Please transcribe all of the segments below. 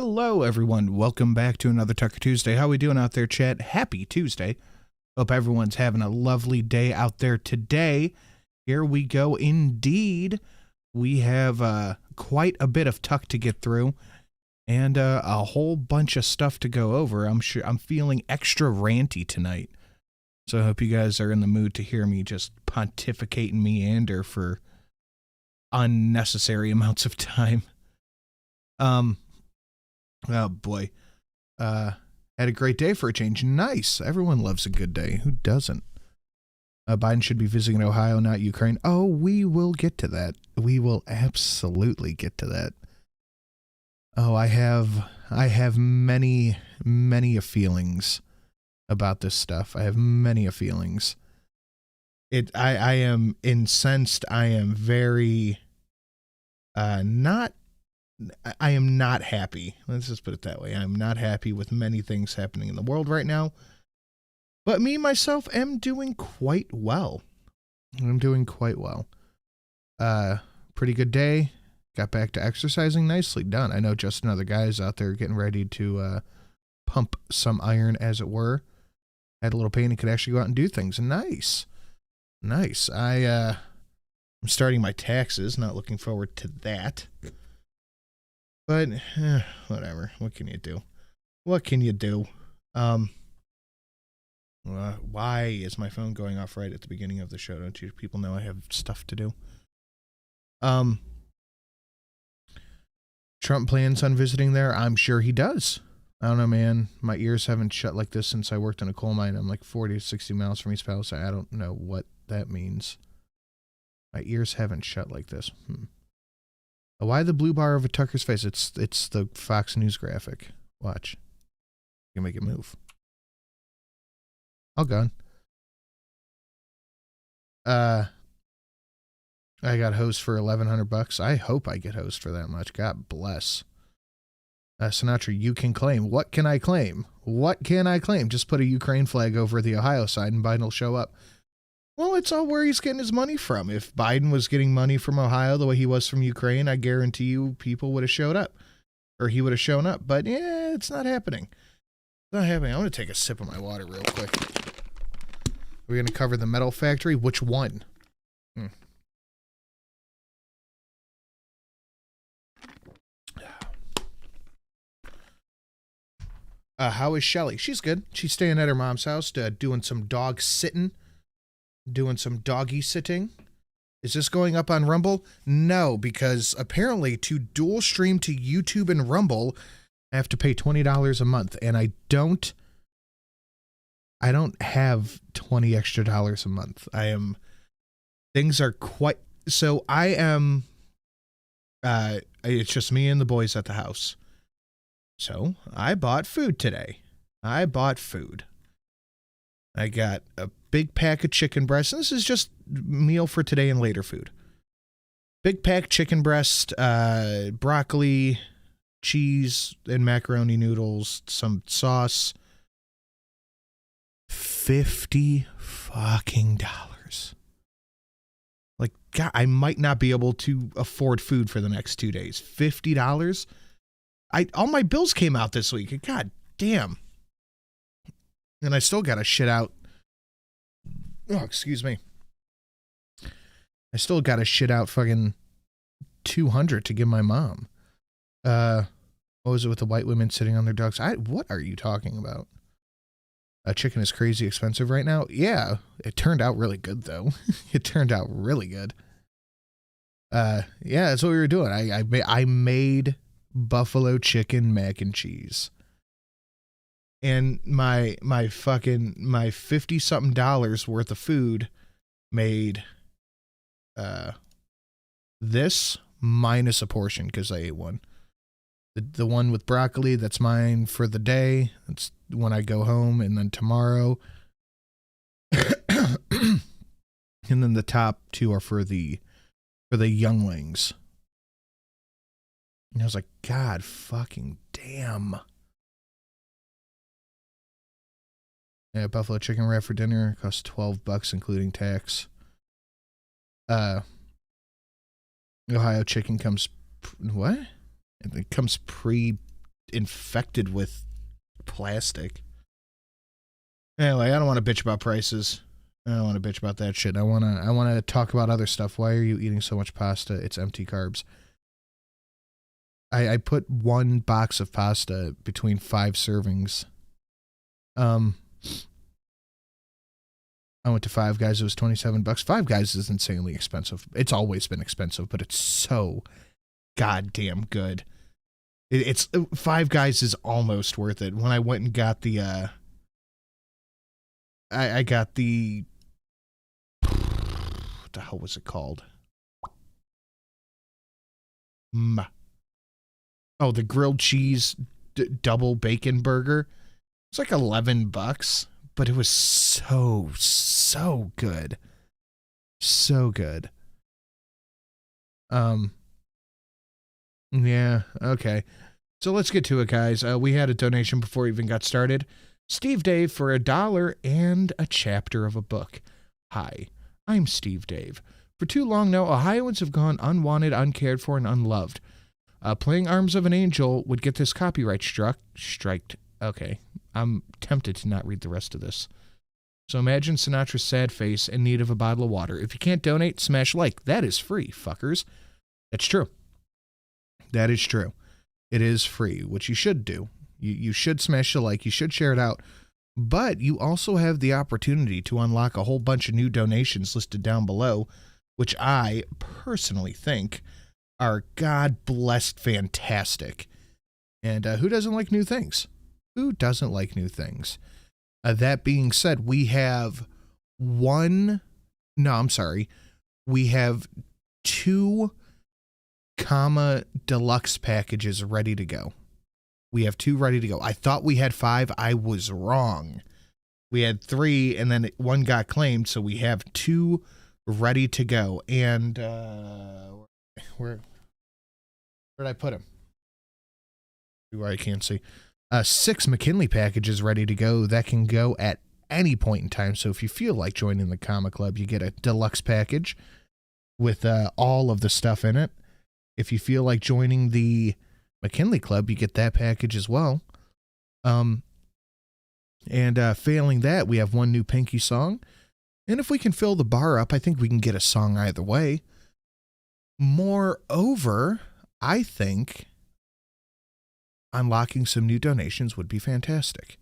Hello, everyone. Welcome back to another Tucker Tuesday. How we doing out there, chat? Happy Tuesday. Hope everyone's having a lovely day out there today. Here we go. Indeed, we have quite a bit of Tuck to get through and a whole bunch of stuff to go over. I'm feeling extra ranty tonight. So I hope you guys are in the mood to hear me just pontificate and meander for unnecessary amounts of time. Oh boy. Had a great day for a change. Nice. Everyone loves a good day. Who doesn't? Biden should be visiting Ohio, not Ukraine. Oh, we will get to that. We will absolutely get to that. Oh, I have many feelings about this stuff. I have many feelings. I am incensed. I am very I am not happy. Let's just put it that way. I'm not happy with many things happening in the world right now. But me, myself, am doing quite well. I'm doing quite well. Pretty good day. Got back to exercising. Nicely done. I know just another guys out there getting ready to pump some iron, as it were. Had a little pain and could actually go out and do things. Nice. Nice. I'm starting my taxes. Not looking forward to that. But, whatever. What can you do? What can you do? Why is my phone going off right at the beginning of the show? Don't you people know I have stuff to do? Trump plans on visiting there? I'm sure he does. I don't know, man. My ears haven't shut like this since I worked in a coal mine. I'm like 40 to 60 miles from East Palestine. I don't know what that means. My ears haven't shut like this. Why the blue bar over Tucker's face? It's the Fox News graphic. Watch. You can make it move. All gone. I got host for $1,100. I hope I get host for that much. God bless. Sinatra, you can claim. What can I claim? What can I claim? Just put a Ukraine flag over the Ohio side and Biden will show up. Well, it's all where he's getting his money from. If Biden was getting money from Ohio the way he was from Ukraine, I guarantee you people would have showed up. Or he would have shown up. But, yeah, it's not happening. It's not happening. I'm going to take a sip of my water real quick. We're going to cover the metal factory. Which one? How is Shelly? She's good. She's staying at her mom's house, doing some dog sitting. Doing some doggy sitting. Is this going up on Rumble? No, because apparently to dual stream to YouTube and Rumble, I have to pay $20 a month, and I don't have $20 extra a month. Things are quite, so I am, it's just me and the boys at the house. So I bought food today. I bought food. I got a big pack of chicken breast. This is just meal for today and later food. Big pack chicken breast, broccoli, cheese, and macaroni noodles, some sauce. $50 fucking dollars. Like, God, I might not be able to afford food for the next 2 days. $50? All my bills came out this week. God damn. And I still got to shit out. Oh, excuse me. I still got to shit out fucking $200 to give my mom. What was it with the white women sitting on their dogs? What are you talking about? Chicken is crazy expensive right now. Yeah, it turned out really good though. It turned out really good. Yeah, that's what we were doing. I made buffalo chicken mac and cheese. And my 50 something dollars worth of food made this minus a portion because I ate one. The one with broccoli, that's mine for the day. That's when I go home, and then tomorrow. And then the top two are for the younglings. And I was like, God fucking damn. Yeah, buffalo chicken wrap for dinner costs $12 including tax. Ohio chicken comes what? It comes pre infected with plastic. Anyway, I don't want to bitch about prices. I don't want to bitch about that shit. I want to talk about other stuff. Why are you eating so much pasta? It's empty carbs. I put one box of pasta between 5 servings. I went to Five Guys. It was $27. Five Guys is insanely expensive. It's always been expensive, but it's so goddamn good. It's Five Guys is almost worth it. When I went and got the I got the, what the hell was it called? Oh, the grilled cheese double bacon burger. It's like $11, but it was so good. So good. Yeah, okay. So let's get to it, guys. We had a donation before we even got started. Steve Dave for $1 and a chapter of a book. Hi, I'm Steve Dave. For too long now, Ohioans have gone unwanted, uncared for, and unloved. Playing Arms of an Angel would get this copyright striked. Okay, I'm tempted to not read the rest of this. So imagine Sinatra's sad face in need of a bottle of water. If you can't donate, smash like. That is free, fuckers. That's true. That is true. It is free, which you should do. You should smash the like. You should share it out. But you also have the opportunity to unlock a whole bunch of new donations listed down below, which I personally think are God-blessed fantastic. And who doesn't like new things? Who doesn't like new things? That being said, we have we have 2 comma deluxe packages ready to go. We have 2 ready to go. I thought we had 5. I was wrong. We had 3, and then 1 got claimed, so we have 2 ready to go. And where did I put him? Where I can't see. 6 McKinley packages ready to go that can go at any point in time. So if you feel like joining the comic club, you get a deluxe package with all of the stuff in it. If you feel like joining the McKinley Club, you get that package as well. And failing that, we have 1 new Pinky song. And if we can fill the bar up, I think we can get a song either way. Moreover, I think unlocking some new donations would be fantastic.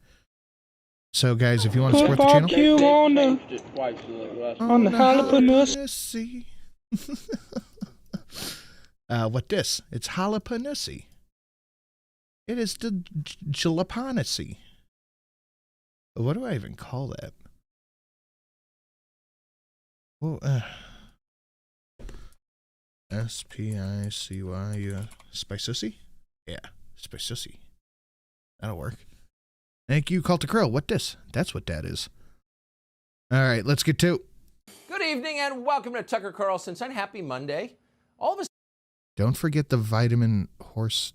So, guys, if you want to support the channel, on the jalapeno. What this? It's jalapeno. It is the jalapeno. What do I even call that? Well, Spicyuusy. Spicyuusy? Yeah, Spicyuusy. That'll work. Thank you, Cult of Crow. What this? That's what that is. All right, let's get to. Good evening and welcome to Tucker Carlson's on Happy Monday. All of a Don't forget the vitamin horse.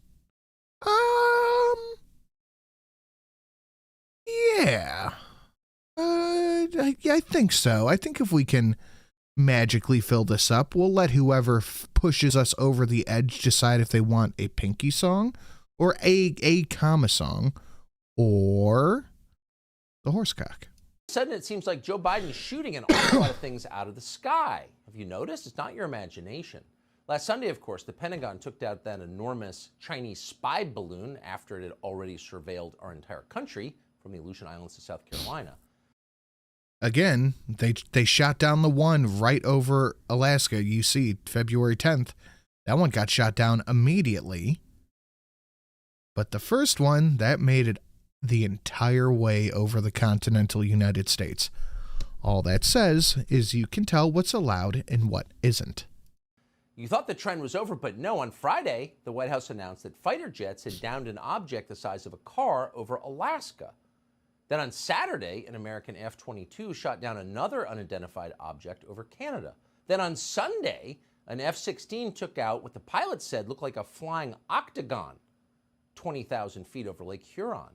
Yeah. I think so. I think if we can magically fill this up, we'll let whoever pushes us over the edge decide if they want a Pinky song or a comma song or the horsecock. sudden it seems like Joe Biden is shooting an awful lot of things out of the sky. Have you noticed? It's not your imagination. Last Sunday, of course, the Pentagon took down that enormous Chinese spy balloon after it had already surveilled our entire country from the Aleutian Islands to South Carolina. Again, they shot down the one right over Alaska. You see, February 10th. That one got shot down immediately. But the first one, that made it the entire way over the continental United States. All that says is you can tell what's allowed and what isn't. You thought the trend was over, but no. On Friday, the White House announced that fighter jets had downed an object the size of a car over Alaska. Then on Saturday, an American F-22 shot down another unidentified object over Canada. Then on Sunday, an F-16 took out what the pilot said looked like a flying octagon 20,000 feet over Lake Huron.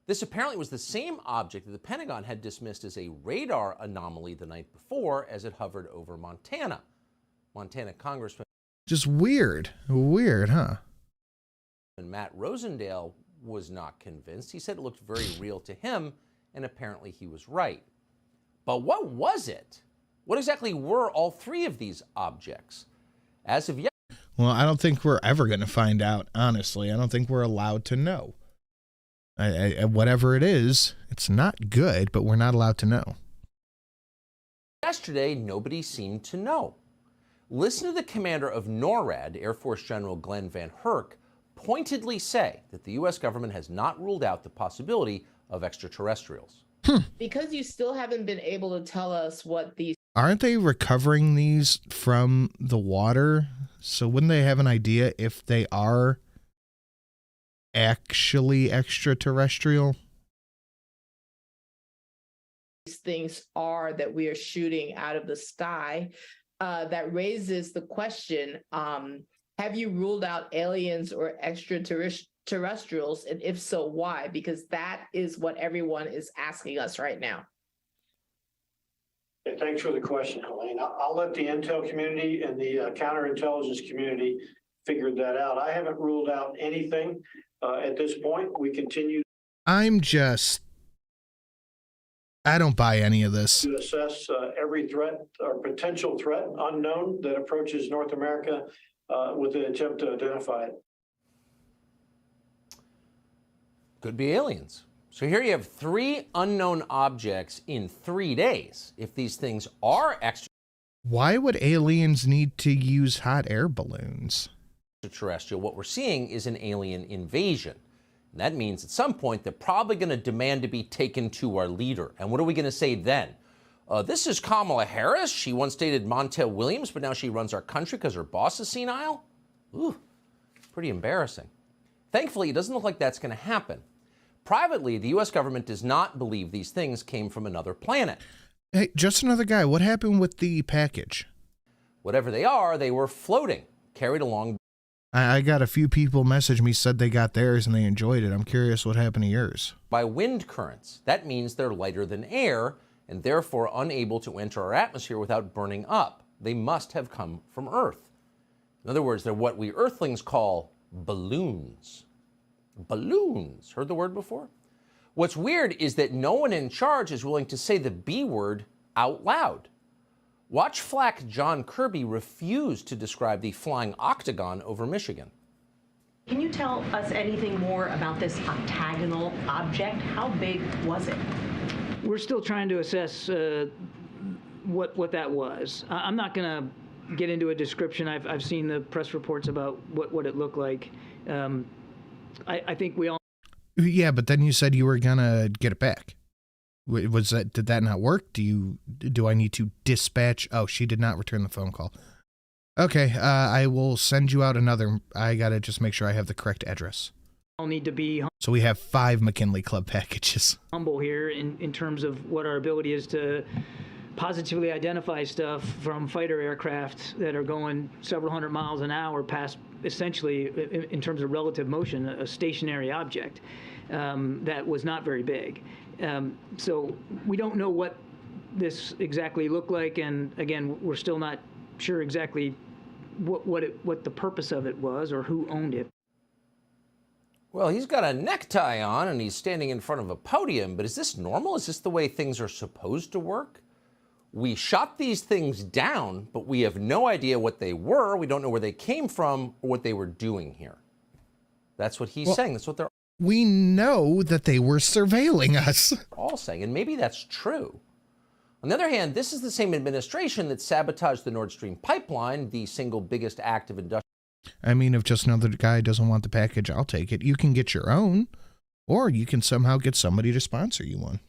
This apparently was the same object that the Pentagon had dismissed as a radar anomaly the night before as it hovered over Montana. Montana Congressman. Just weird. Weird, huh? And Matt Rosendale was not convinced. He said it looked very real to him, and apparently he was right. But what was it? What exactly were all three of these objects? As of yet, Well, I don't think we're ever going to find out, honestly. I don't think we're allowed to know. Whatever it is, it's not good, but we're not allowed to know. yesterday, nobody seemed to know. Listen to the commander of NORAD, Air Force General Glenn Van Herk, pointedly say that the U.S. government has not ruled out the possibility of extraterrestrials. Because you still haven't been able to tell us what these Aren't they recovering these from the water? So wouldn't they have an idea if they are actually extraterrestrial? things are that we are shooting out of the sky, that raises the question, have you ruled out aliens or extraterrestrials? And if so, why? Because that is what everyone is asking us right now. Yeah, thanks for the question, Helene. I'll let the intel community and the counterintelligence community figure that out. I haven't ruled out anything at this point. We continue I don't buy any of this. to assess every threat or potential threat unknown that approaches North America with the attempt to identify it. Could be aliens. So here you have 3 unknown objects in 3 days. If these things are Why would aliens need to use hot air balloons? extraterrestrial, what we're seeing is an alien invasion. And that means at some point they're probably going to demand to be taken to our leader. And what are we going to say then? This is Kamala Harris. She once dated Montel Williams, but now she runs our country because her boss is senile? Ooh, pretty embarrassing. Thankfully, it doesn't look like that's going to happen. Privately, the U.S. government does not believe these things came from another planet. Hey, just another guy. What happened with the package? Whatever they are, they were floating, carried along I got a few people message me, said they got theirs and they enjoyed it. I'm curious what happened to yours. by wind currents. That means they're lighter than air and therefore unable to enter our atmosphere without burning up. They must have come from Earth. In other words, they're what we Earthlings call balloons. Balloons. Heard the word before? What's weird is that no one in charge is willing to say the B word out loud. Watch Flack John Kirby refuse to describe the flying octagon over Michigan. Can you tell us anything more about this octagonal object? How big was it? We're still trying to assess what that was. I'm not going to get into a description. I've seen the press reports about what it looked like. I think we all. Yeah, but then you said you were gonna get it back. Was that, did that not work? Do I need to dispatch? Oh, she did not return the phone call. Okay, I will send you out another. I gotta just make sure I have the correct address. all need to be So we have 5 McKinley Club packages. humble here in terms of what our ability is to positively identify stuff from fighter aircraft that are going several hundred miles an hour past, essentially, in terms of relative motion, a stationary object that was not very big. So we don't know what this exactly looked like, and again, we're still not sure exactly what the purpose of it was or who owned it. Well, he's got a necktie on and he's standing in front of a podium, but is this normal? Is this the way things are supposed to work? We shot these things down, but we have no idea what they were. We don't know where they came from or what they were doing here. That's what he's saying. That's what they're We know that they were surveilling us. all saying, and maybe that's true. On the other hand, this is the same administration that sabotaged the Nord Stream pipeline, the single biggest act of industrial I mean, if just another guy doesn't want the package, I'll take it. You can get your own, or you can somehow get somebody to sponsor you one.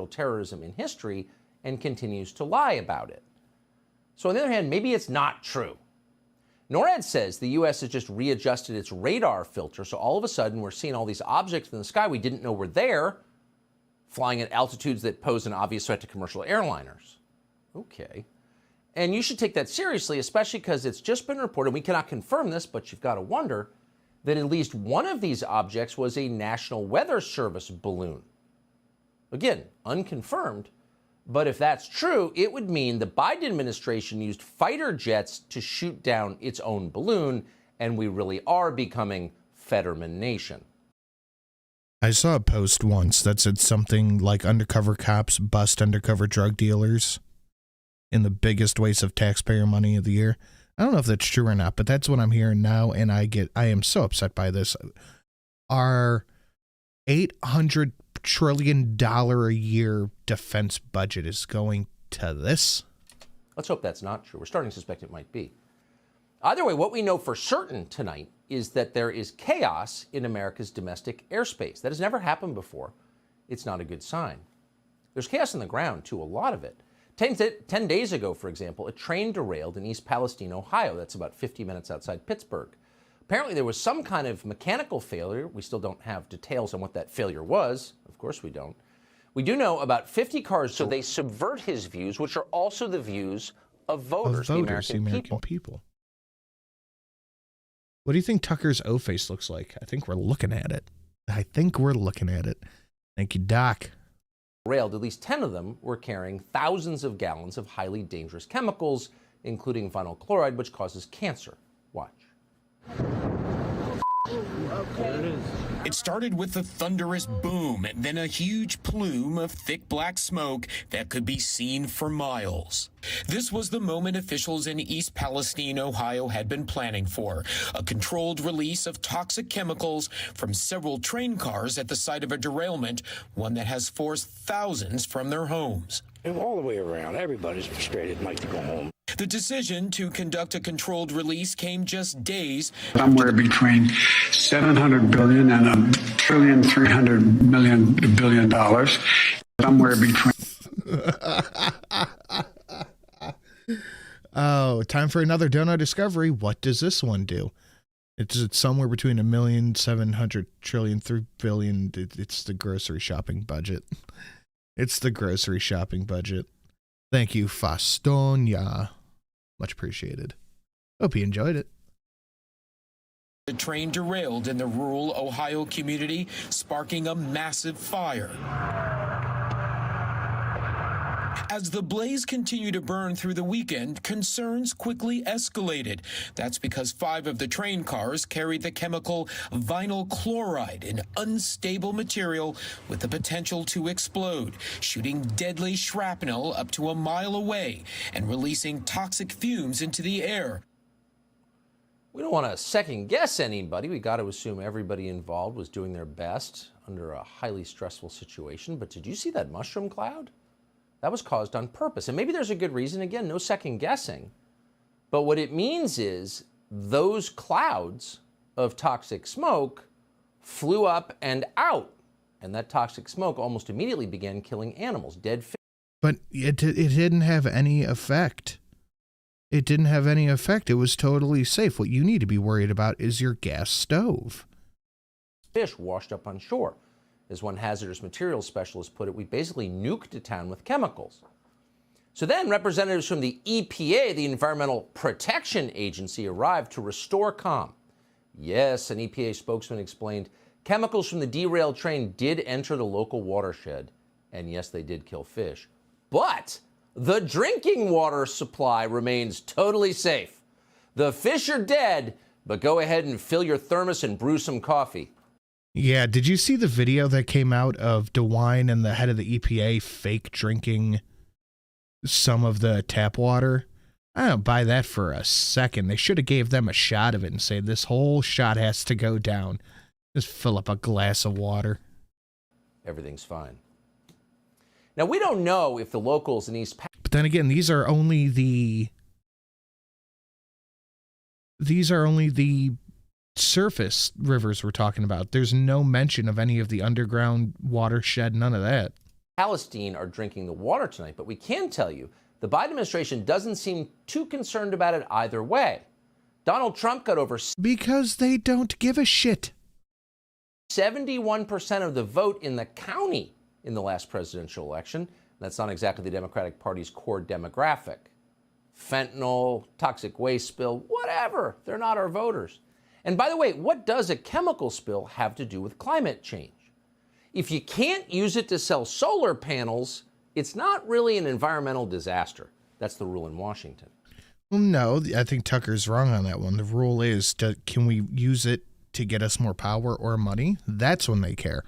terrorism in history and continues to lie about it. So on the other hand, maybe it's not true. NORAD says the U.S. has just readjusted its radar filter, so all of a sudden we're seeing all these objects in the sky we didn't know were there, flying at altitudes that pose an obvious threat to commercial airliners. Okay. And you should take that seriously, especially because it's just been reported, we cannot confirm this, but you've got to wonder, that at least one of these objects was a National Weather Service balloon. Again, unconfirmed, but if that's true, it would mean the Biden administration used fighter jets to shoot down its own balloon, and we really are becoming Fetterman Nation. I saw a post once that said something like undercover cops bust undercover drug dealers in the biggest waste of taxpayer money of the year. I don't know if that's true or not, but that's what I'm hearing now, and I am so upset by this. Our $800 trillion a year defense budget is going to this? Let's hope that's not true. We're starting to suspect it might be. Either way, what we know for certain tonight is that there is chaos in America's domestic airspace. That has never happened before. It's not a good sign. There's chaos on the ground, too, a lot of it. 10 days ago, for example, a train derailed in East Palestine, Ohio. That's about 50 minutes outside Pittsburgh. Apparently, there was some kind of mechanical failure. We still don't have details on what that failure was. Of course we don't. We do know about 50 cars, so they subvert his views, which are also the views of voters, the American people. What do you think Tucker's O-face looks like? I think we're looking at it. Thank you, Doc. Railed, at least 10 of them were carrying thousands of gallons of highly dangerous chemicals, including vinyl chloride, which causes cancer. Watch. It started with a thunderous boom, then a huge plume of thick black smoke that could be seen for miles. This was the moment officials in East Palestine, Ohio had been planning for, a controlled release of toxic chemicals from several train cars at the site of a derailment, one that has forced thousands from their homes. And all the way around, everybody's frustrated and like to go home. The decision to conduct a controlled release came just days somewhere between $700 billion and $1.3 trillion, somewhere between. Oh, time for another donut discovery. What does this one do? It's somewhere between $1,700,3 billion. It's the grocery shopping budget. It's the grocery shopping budget. Thank you, Fastonia. Much appreciated. Hope you enjoyed it. The train derailed in the rural Ohio community, sparking a massive fire. As the blaze continued to burn through the weekend, concerns quickly escalated. That's because 5 of the train cars carried the chemical vinyl chloride, an unstable material with the potential to explode, shooting deadly shrapnel up to a mile away and releasing toxic fumes into the air. We don't want to second guess anybody. We got to assume everybody involved was doing their best under a highly stressful situation. But did you see that mushroom cloud? That was caused on purpose. And maybe there's a good reason. Again, no second guessing. But what it means is those clouds of toxic smoke flew up and out. And that toxic smoke almost immediately began killing animals, dead fish. But it didn't have any effect. It didn't have any effect. It was totally safe. What you need to be worried about is your gas stove. Fish washed up on shore. As one hazardous materials specialist put it, we basically nuked a town with chemicals. So then representatives from the EPA, the Environmental Protection Agency, arrived to restore calm. Yes, an EPA spokesman explained, chemicals from the derailed train did enter the local watershed, and yes, they did kill fish. But the drinking water supply remains totally safe. The fish are dead, but go ahead and fill your thermos and brew some coffee. Yeah, did you see the video that came out of DeWine and the head of the EPA fake drinking some of the tap water? I don't buy that for a second. They should have gave them a shot of it and say this whole shot has to go down. Just fill up a glass of water. Everything's fine. Now, we don't know if the locals in East But then again, these are only the surface rivers we're talking about. There's no mention of any of the underground watershed, none of that. Palestine are drinking the water tonight, but we can tell you the Biden administration doesn't seem too concerned about it either way. Donald Trump got over because they don't give a shit. 71% of the vote in the county in the last presidential election. That's not exactly the Democratic Party's core demographic. Fentanyl, toxic waste spill, whatever. They're not our voters. And by the way, what does a chemical spill have to do with climate change? If you can't use it to sell solar panels, it's not really an environmental disaster. That's the rule in Washington. Well, no, I think Tucker's wrong on that one. The rule is, can we use it to get us more power or money, that's when they care.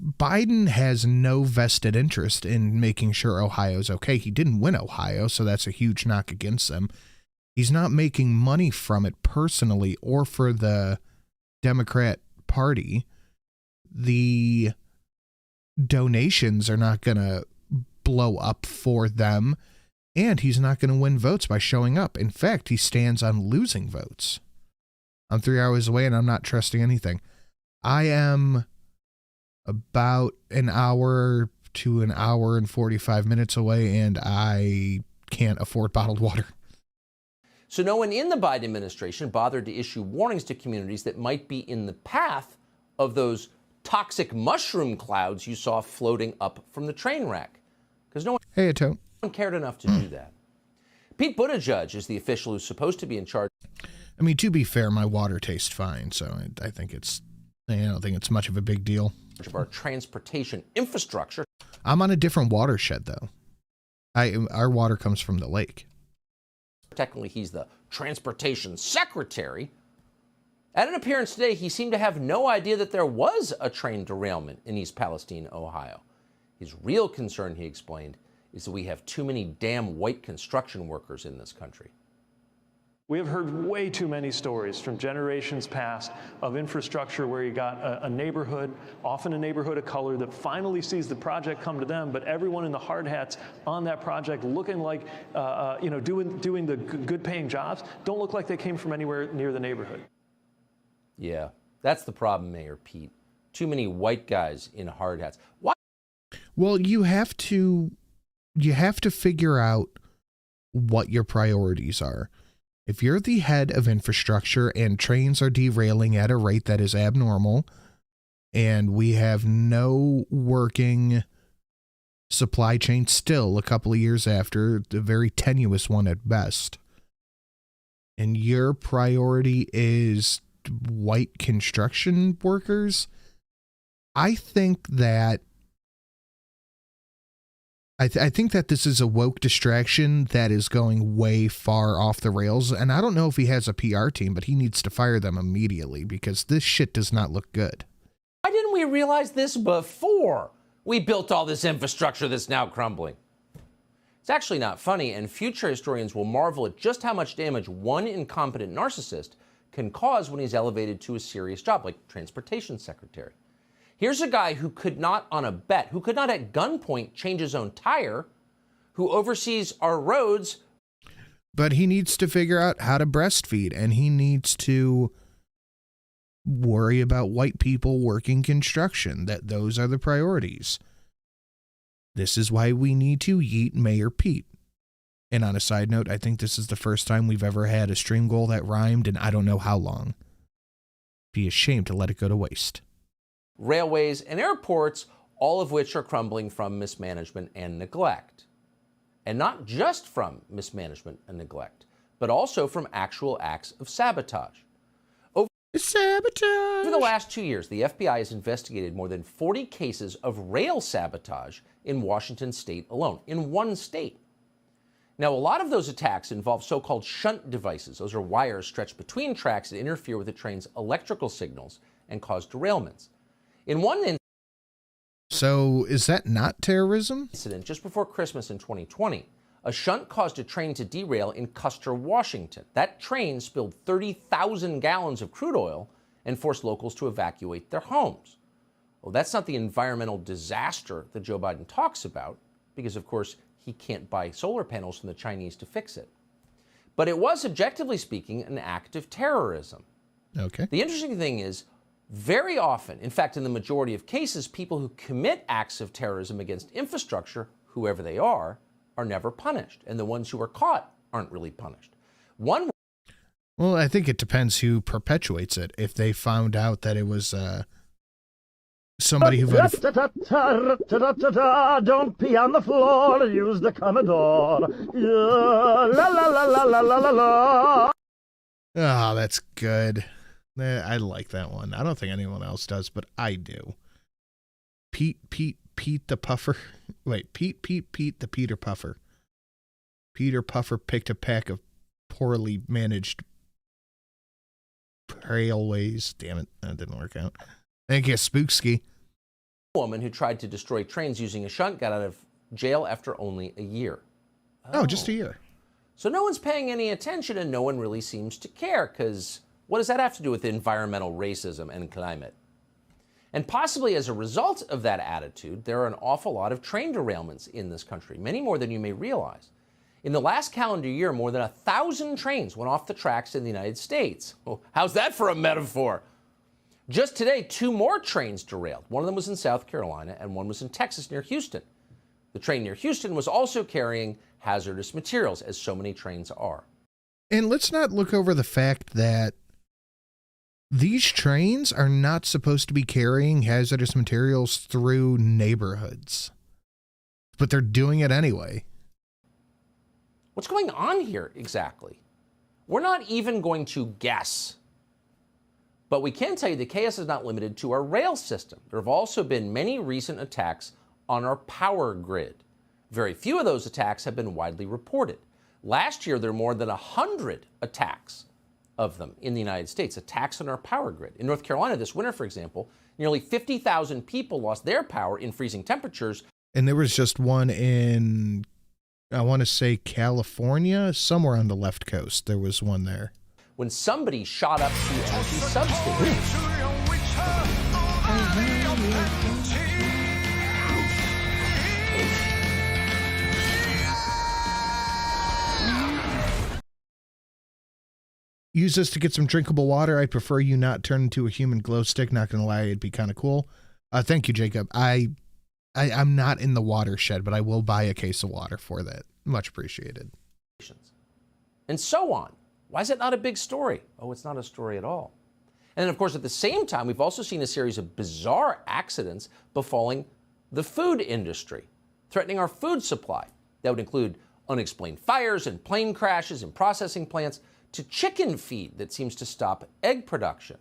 Biden has no vested interest in making sure Ohio's okay. He didn't win Ohio, so that's a huge knock against them. He's not making money from it personally or for the Democrat Party. The donations are not going to blow up for them, and he's not going to win votes by showing up. In fact, he stands on losing votes. I'm 3 hours away, and I'm not trusting anything. I am about an hour to an hour and 45 minutes away, and I can't afford bottled water. So no one in the Biden administration bothered to issue warnings to communities that might be in the path of those toxic mushroom clouds you saw floating up from the train wreck. Because no one cared enough to do that. Pete Buttigieg is the official who's supposed to be in charge. I mean, to be fair, my water tastes fine, so I think I don't think it's much of a big deal. Of our transportation infrastructure. I'm on a different watershed, though. Our water comes from the lake. Technically, he's the transportation secretary. At an appearance today, he seemed to have no idea that there was a train derailment in East Palestine, Ohio. His real concern, he explained, is that we have too many damn white construction workers in this country. We have heard way too many stories from generations past of infrastructure where you got a neighborhood, often a neighborhood of color, that finally sees the project come to them, but everyone in the hard hats on that project looking like, doing the good-paying jobs, don't look like they came from anywhere near the neighborhood. Yeah, that's the problem, Mayor Pete. Too many white guys in hard hats. Why? Well, you have to figure out what your priorities are. If you're the head of infrastructure and trains are derailing at a rate that is abnormal, and we have no working supply chain still a couple of years after, the very tenuous one at best, and your priority is white construction workers, I think that I think that this is a woke distraction that is going way far off the rails, and I don't know if he has a PR team, but he needs to fire them immediately because this shit does not look good. Why didn't we realize this before we built all this infrastructure that's now crumbling? It's actually not funny, and future historians will marvel at just how much damage one incompetent narcissist can cause when he's elevated to a serious job like transportation secretary. Here's a guy who could not on a bet, who could not at gunpoint change his own tire, who oversees our roads. But he needs to figure out how to breastfeed, and he needs to worry about white people working construction. Those are the priorities. This is why we need to yeet Mayor Pete. And on a side note, I think this is the first time we've ever had a stream goal that rhymed in I don't know how long. Be ashamed to let it go to waste. Railways and airports, all of which are crumbling from mismanagement and neglect. And not just from mismanagement and neglect, but also from actual acts of sabotage. Over the last 2 years, the FBI has investigated more than 40 cases of rail sabotage in Washington state alone, in one state. Now, a lot of those attacks involve so-called shunt devices. Those are wires stretched between tracks that interfere with the train's electrical signals and cause derailments. In one incident, so is that not terrorism? Just before Christmas in 2020, a shunt caused a train to derail in Custer, Washington. That train spilled 30,000 gallons of crude oil and forced locals to evacuate their homes. Well, that's not the environmental disaster that Joe Biden talks about, because, of course, he can't buy solar panels from the Chinese to fix it. But it was, objectively speaking, an act of terrorism. Okay. The interesting thing is, very often, in fact, in the majority of cases, people who commit acts of terrorism against infrastructure, whoever they are never punished. And the ones who are caught aren't really punished. Well, I think it depends who perpetuates it. If they found out that it was somebody who voted don't pee on the floor, use the Commodore. La la la la la la la la. Oh, that's good. I like that one. I don't think anyone else does, but I do. Pete the Puffer. Wait, Pete the Peter Puffer. Peter Puffer picked a pack of poorly managed railways. Damn it, that didn't work out. I guess Spookski. A woman who tried to destroy trains using a shunt got out of jail after only a year. Oh, just a year. So no one's paying any attention and no one really seems to care, because what does that have to do with environmental racism and climate? And possibly as a result of that attitude, there are an awful lot of train derailments in this country, many more than you may realize. In the last calendar year, more than 1,000 trains went off the tracks in the United States. Oh, how's that for a metaphor? Just today, 2 more trains derailed. One of them was in South Carolina and one was in Texas near Houston. The train near Houston was also carrying hazardous materials, as so many trains are. And let's not look over the fact that these trains are not supposed to be carrying hazardous materials through neighborhoods, but they're doing it anyway. What's going on here exactly? We're not even going to guess. But we can tell you the chaos is not limited to our rail system. There have also been many recent attacks on our power grid. Very few of those attacks have been widely reported. Last year, there were more than 100 attacks of them in the United States, attacks on our power grid. In North Carolina this winter, for example, nearly 50,000 people lost their power in freezing temperatures. And there was just one in, I want to say California, somewhere on the left coast. There was one there. When somebody shot up to energy substations. Use this to get some drinkable water. I'd prefer you not turn into a human glow stick. Not gonna lie, it'd be kind of cool. Thank you, Jacob. I'm not in the watershed, but I will buy a case of water for that. Much appreciated. And so on. Why is it not a big story? Oh, it's not a story at all. And then, of course, at the same time, we've also seen a series of bizarre accidents befalling the food industry, threatening our food supply. That would include unexplained fires and plane crashes in processing plants, to chicken feed that seems to stop egg production.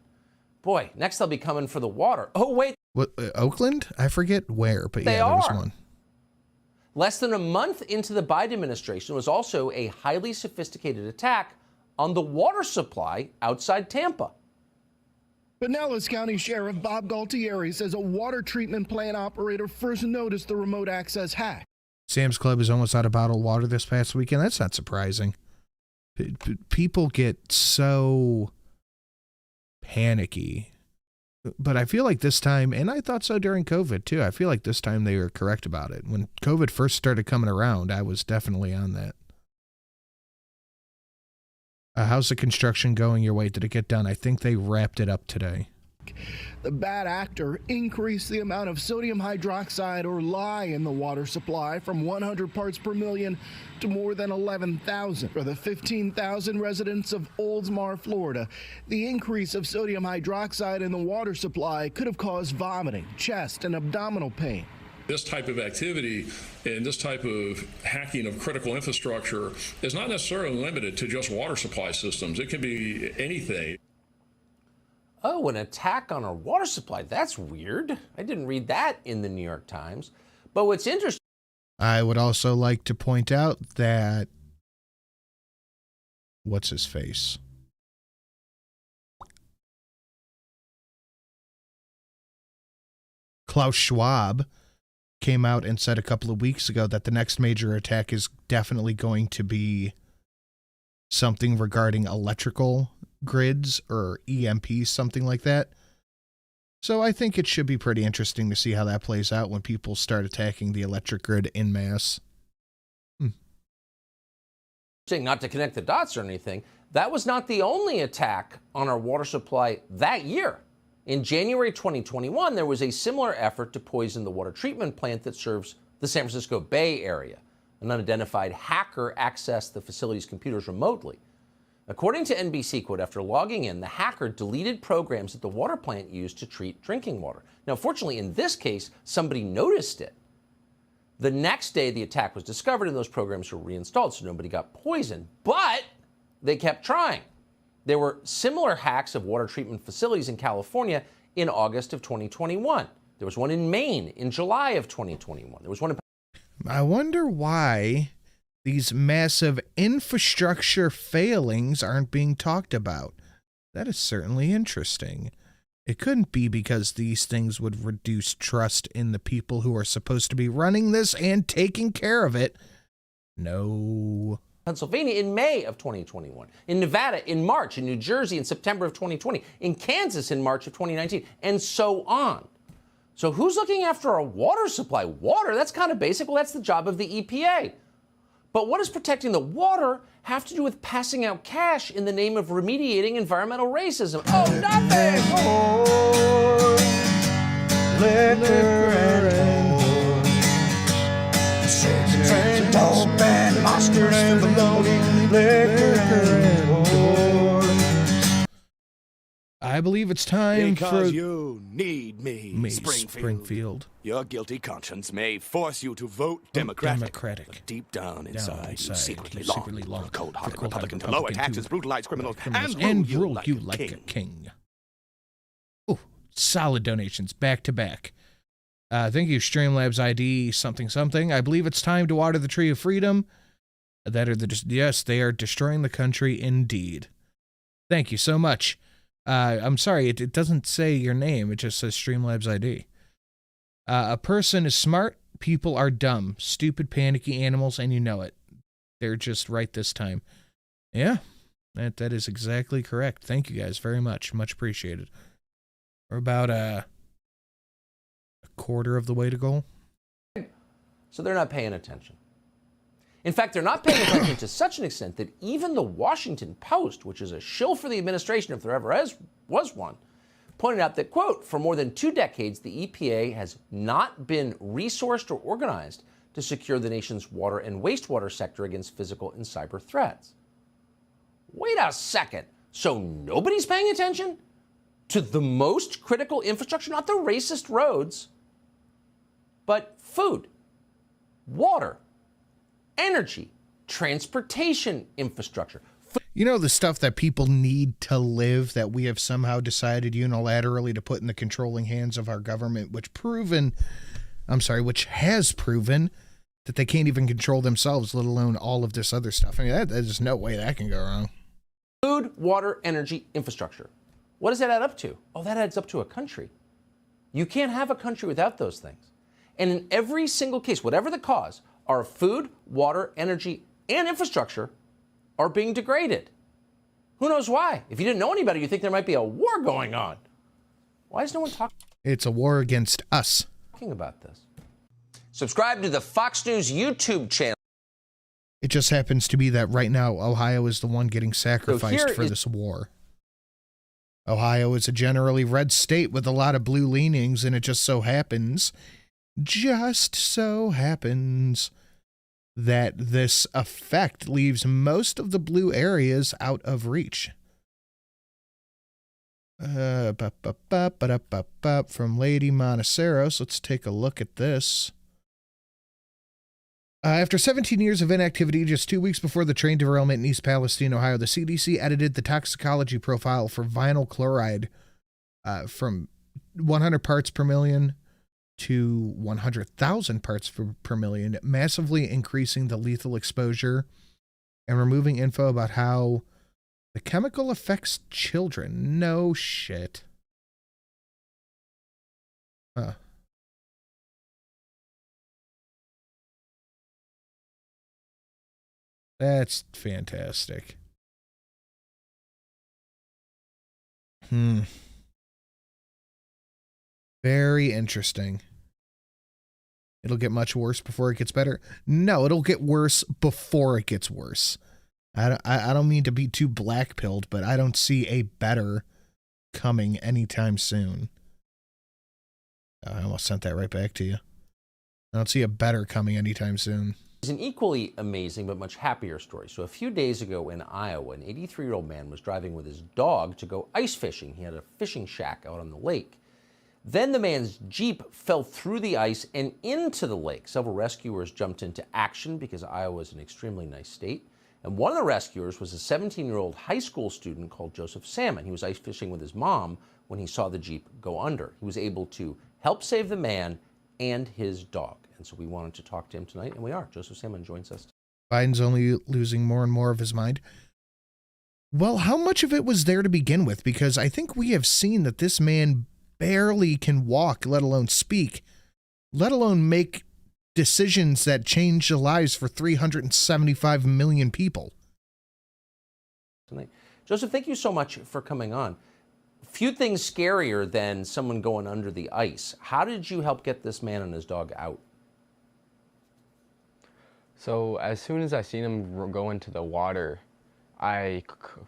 Boy, next they'll be coming for the water. Oh, wait. What, Oakland? I forget where, but yeah, there was one. Less than a month into the Biden administration was also a highly sophisticated attack on the water supply outside Tampa. Pinellas County Sheriff Bob Galtieri says a water treatment plant operator first noticed the remote access hack. Sam's Club is almost out of bottled water this past weekend. That's not surprising. People get so panicky, but I feel like this time, and I thought so during COVID too, I feel like this time they were correct about it. When COVID first started coming around, I was definitely on that. How's the construction going your way? Did it get done? I think they wrapped it up today. The bad actor increased the amount of sodium hydroxide, or lye, in the water supply from 100 parts per million to more than 11,000. For the 15,000 residents of Oldsmar, Florida, the increase of sodium hydroxide in the water supply could have caused vomiting, chest, and abdominal pain. This type of activity and this type of hacking of critical infrastructure is not necessarily limited to just water supply systems. It can be anything. Oh, an attack on our water supply. That's weird. I didn't read that in the New York Times. But what's interesting... I would also like to point out that... What's his face? Klaus Schwab came out and said a couple of weeks ago that the next major attack is definitely going to be something regarding electrical grids or EMPs, something like that. So I think it should be pretty interesting to see how that plays out when people start attacking the electric grid en masse. Saying not to connect the dots or anything, that was not the only attack on our water supply that year. In January 2021, there was a similar effort to poison the water treatment plant that serves the San Francisco Bay Area. An unidentified hacker accessed the facility's computers remotely. According to NBC, quote, after logging in, the hacker deleted programs that the water plant used to treat drinking water. Now, fortunately, in this case, somebody noticed it. The next day, the attack was discovered and those programs were reinstalled, so nobody got poisoned. But they kept trying. There were similar hacks of water treatment facilities in California in August of 2021. There was one in Maine in July of 2021. There was one in... I wonder why these massive infrastructure failings aren't being talked about. That is certainly interesting. It couldn't be because these things would reduce trust in the people who are supposed to be running this and taking care of it. No. Pennsylvania in May of 2021, in Nevada in March, in New Jersey in September of 2020, in Kansas in March of 2019, and so on. So who's looking after our water supply? Water, that's kind of basic. Well, that's the job of the EPA. But what does protecting the water have to do with passing out cash in the name of remediating environmental racism? Oh, nothing! Liquor and whores. Dope and Oscars and baloney. Liquor and whores. I believe it's time Because for... you need me, Springfield. Your guilty conscience may force you to vote Democratic. But deep down inside, you secretly long for a cold-hearted Republican to lower taxes, brutalize criminals, and rule you like a king. Oh, solid donations, back to back. Thank you, Streamlabs ID something something. I believe it's time to water the tree of freedom. Yes, they are destroying the country indeed. Thank you so much. I'm sorry, it doesn't say your name. It just says Streamlabs ID. A person is smart, people are dumb, stupid, panicky animals, and you know it. They're just right this time. Yeah, that is exactly correct. Thank you guys very much. Much appreciated. We're about a quarter of the way to goal. So they're not paying attention. In fact, they're not paying attention to such an extent that even the Washington Post, which is a shill for the administration if there ever was one, pointed out that, quote, for more than 2 decades, the EPA has not been resourced or organized to secure the nation's water and wastewater sector against physical and cyber threats. Wait a second. So nobody's paying attention to the most critical infrastructure, not the racist roads, but food, water, energy, transportation infrastructure. You know, the stuff that people need to live that we have somehow decided unilaterally to put in the controlling hands of our government, which has proven that they can't even control themselves, let alone all of this other stuff. I mean, there's no way that can go wrong. Food, water, energy, infrastructure. What does that add up to? Oh, that adds up to a country. You can't have a country without those things. And in every single case, whatever the cause, our food, water, energy, and infrastructure are being degraded. Who knows why? If you didn't know any better, you think there might be a war going on. Why is no one talking? It's a war against us. Talking about this. Subscribe to the Fox News YouTube channel. It just happens to be that right now, Ohio is the one getting sacrificed for this war. Ohio is a generally red state with a lot of blue leanings, and it just so happens that this effect leaves most of the blue areas out of reach. From Lady Monteceros, let's take a look at this. After 17 years of inactivity, just 2 weeks before the train derailment in East Palestine, Ohio, the CDC edited the toxicology profile for vinyl chloride from 100 parts per million to 100,000 parts per million, massively increasing the lethal exposure and removing info about how the chemical affects children. No shit. Huh. That's fantastic. Very interesting. It'll get much worse before it gets better. No, it'll get worse before it gets worse. I don't mean to be too black-pilled, but I don't see a better coming anytime soon. I almost sent that right back to you. I don't see a better coming anytime soon. It's an equally amazing but much happier story. So a few days ago in Iowa, an 83-year-old man was driving with his dog to go ice fishing. He had a fishing shack out on the lake. Then the man's Jeep fell through the ice and into the lake. Several rescuers jumped into action because Iowa is an extremely nice state. And one of the rescuers was a 17-year-old high school student called Joseph Salmon. He was ice fishing with his mom when he saw the Jeep go under. He was able to help save the man and his dog. And so we wanted to talk to him tonight, and we are. Joseph Salmon joins us. Biden's only losing more and more of his mind. Well, how much of it was there to begin with? Because I think we have seen that this man barely can walk, let alone speak, let alone make decisions that change the lives for 375 million people. Joseph, thank you so much for coming on. Few things scarier than someone going under the ice. How did you help get this man and his dog out? So as soon as I seen him go into the water, I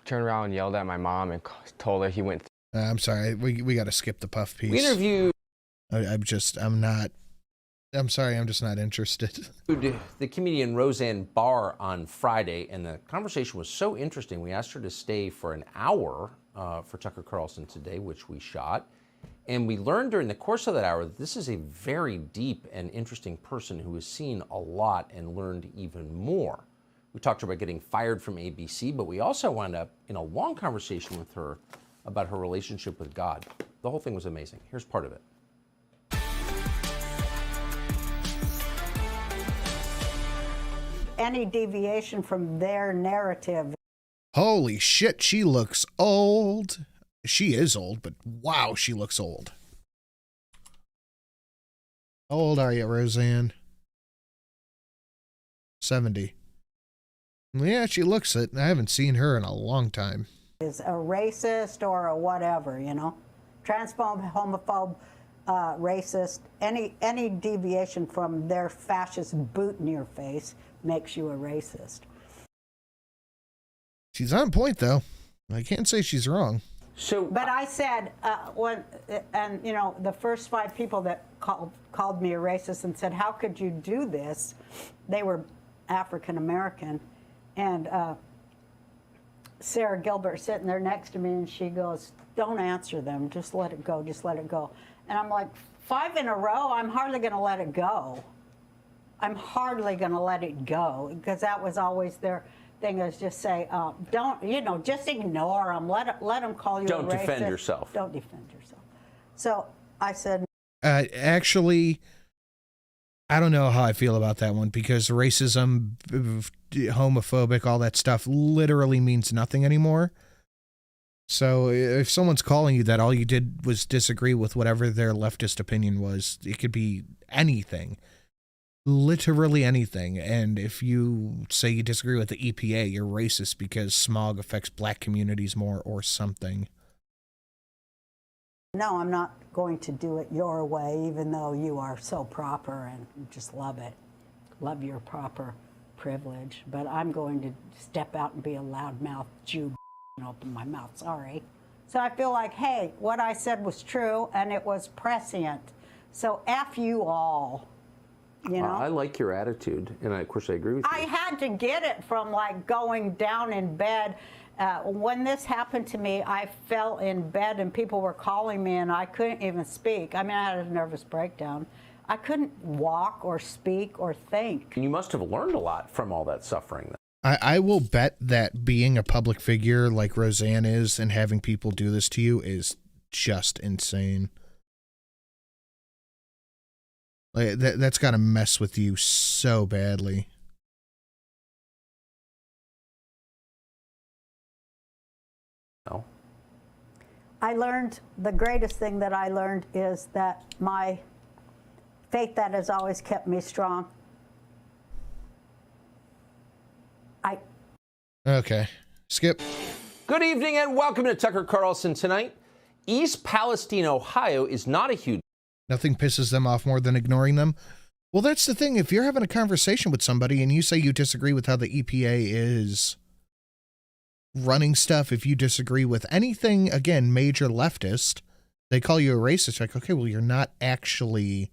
turned around and yelled at my mom and told her he went. I'm sorry, we got to skip the puff piece. We interviewed. I'm just not interested. The comedian Roseanne Barr on Friday, and the conversation was so interesting. We asked her to stay for an hour for Tucker Carlson Today, which we shot. And we learned during the course of that hour that this is a very deep and interesting person who has seen a lot and learned even more. We talked to her about getting fired from ABC, but we also wound up in a long conversation with her about her relationship with God. The whole thing was amazing. Here's part of it. Any deviation from their narrative. Holy shit, she looks old. She is old, but wow, she looks old. How old are you, Roseanne? 70. Yeah, she looks it. I haven't seen her in a long time. Is a racist or a whatever, you know? Transphobe, homophobe, racist. Any deviation from their fascist boot in your face makes you a racist. She's on point, though. I can't say she's wrong. But I said, you know, the first 5 people that called me a racist and said, how could you do this? They were African American. And Sarah Gilbert sitting there next to me, and she goes, don't answer them. Just let it go. Just let it go. And I'm like, 5 in a row? I'm hardly going to let it go. I'm hardly going to let it go, because that was always their thing, is just say, don't, you know, just ignore them. Let them call you a racist. Don't defend yourself. Don't defend yourself. So I said. Actually, I don't know how I feel about that one, because racism, homophobic, all that stuff literally means nothing anymore. So if someone's calling you that, all you did was disagree with whatever their leftist opinion was. It could be anything. Literally anything. And if you say you disagree with the EPA, you're racist because smog affects black communities more or something. No, I'm not going to do it your way, even though you are so proper and just love it. Love your proper privilege. But I'm going to step out and be a loudmouth Jew and open my mouth. Sorry. So I feel like, hey, what I said was true and it was prescient. So F you all. You know? I like your attitude, and of course I agree with you. I had to get it from like going down in bed. When this happened to me, I fell in bed and people were calling me and I couldn't even speak. I mean, I had a nervous breakdown. I couldn't walk or speak or think. You must have learned a lot from all that suffering. I will bet that being a public figure like Roseanne is and having people do this to you is just insane. Like, that's got to mess with you so badly. No. I learned, the greatest thing that I learned is that my faith that has always kept me strong. Okay. Skip. Good evening and welcome to Tucker Carlson Tonight. East Palestine, Ohio is not a huge... Nothing pisses them off more than ignoring them. Well, that's the thing. If you're having a conversation with somebody and you say you disagree with how the EPA is running stuff, if you disagree with anything, again, major leftist, they call you a racist. Like, okay, well, you're not actually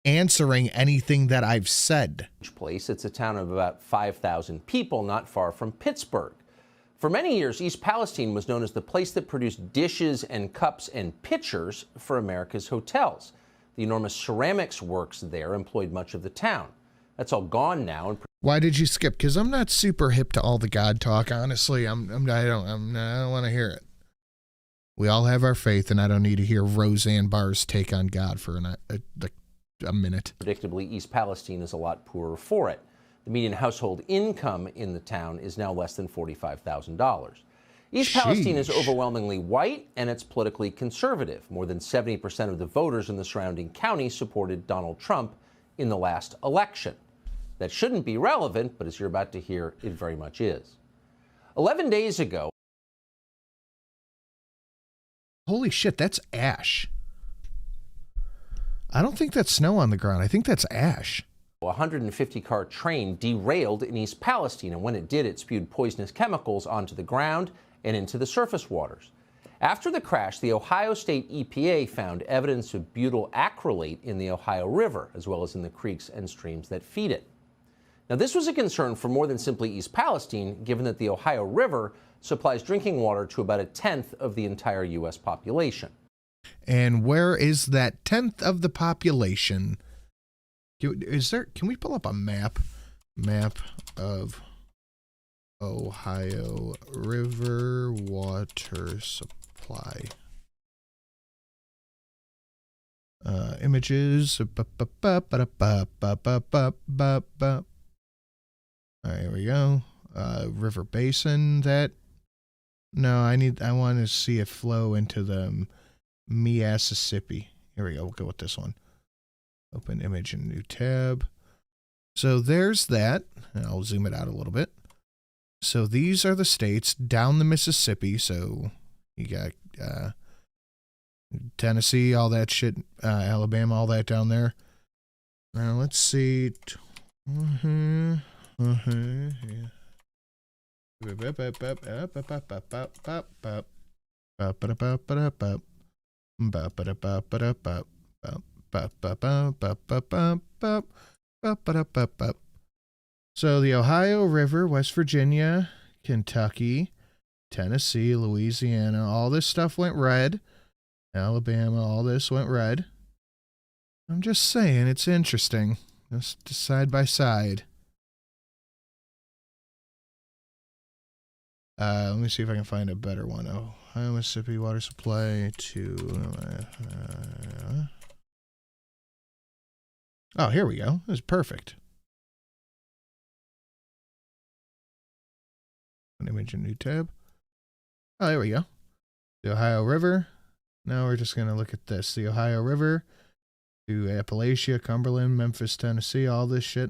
answering anything that I've said. Place. It's a town of about 5,000 people, not far from Pittsburgh. For many years, East Palestine was known as the place that produced dishes and cups and pitchers for America's hotels. The enormous ceramics works there employed much of the town. That's all gone now. And why did you skip? Because I'm not super hip to all the God talk. Honestly, I don't want to hear it. We all have our faith, and I don't need to hear Roseanne Barr's take on God for a minute. Predictably, East Palestine is a lot poorer for it. The median household income in the town is now less than $45,000. East Palestine is overwhelmingly white, and it's politically conservative. More than 70% of the voters in the surrounding county supported Donald Trump in the last election. That shouldn't be relevant, but as you're about to hear, it very much is. 11 days ago... Holy shit, that's ash. I don't think that's snow on the ground. I think that's ash. A 150-car train derailed in East Palestine, and when it did, it spewed poisonous chemicals onto the ground and into the surface waters. After the crash, the Ohio State EPA found evidence of butyl acrylate in the Ohio River, as well as in the creeks and streams that feed it. Now, this was a concern for more than simply East Palestine, given that the Ohio River supplies drinking water to about 1/10 of the entire U.S. population. And where is that 1/10 of the population? Can we pull up a map? Map of Ohio River water supply. Images. All right, here we go. River basin. That. No, I want to see it flow into the Mississippi. Here we go. We'll go with this one. Open image in new tab. So there's that. And I'll zoom it out a little bit. So these are the states down the Mississippi. So you got Tennessee, all that shit, Alabama, all that down there. Now let's see. Yeah. So the Ohio River, West Virginia, Kentucky, Tennessee, Louisiana, all this stuff went red. Alabama, all this went red. I'm just saying, it's interesting. Just side by side. Let me see if I can find a better one. Ohio, Mississippi water supply to... oh, here we go. This is perfect. An image in new tab. Oh, there we go. The Ohio River. Now we're just going to look at this. The Ohio River to Appalachia, Cumberland, Memphis, Tennessee, all this shit.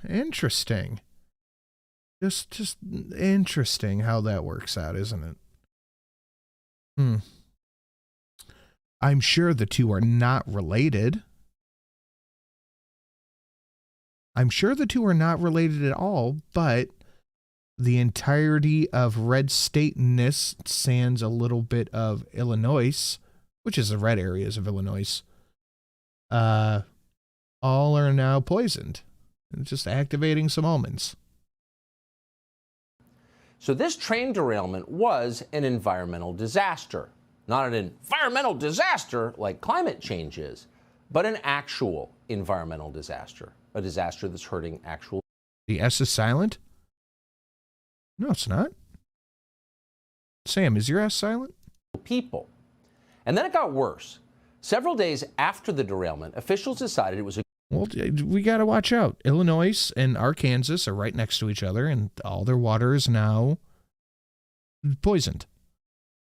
Interesting. Just interesting how that works out, isn't it? I'm sure the two are not related. I'm sure the two are not related at all, but the entirety of red stateness sans a little bit of Illinois, which is the red areas of Illinois, all are now poisoned. It's just activating some almonds. So this train derailment was an environmental disaster. Not an environmental disaster like climate change is, but an actual environmental disaster. A disaster that's hurting actual... The S is silent? No, it's not. Sam, is your S silent? People. And then it got worse. Several days after the derailment, officials decided it was a... Well, we got to watch out. Illinois and Arkansas are right next to each other, and all their water is now poisoned.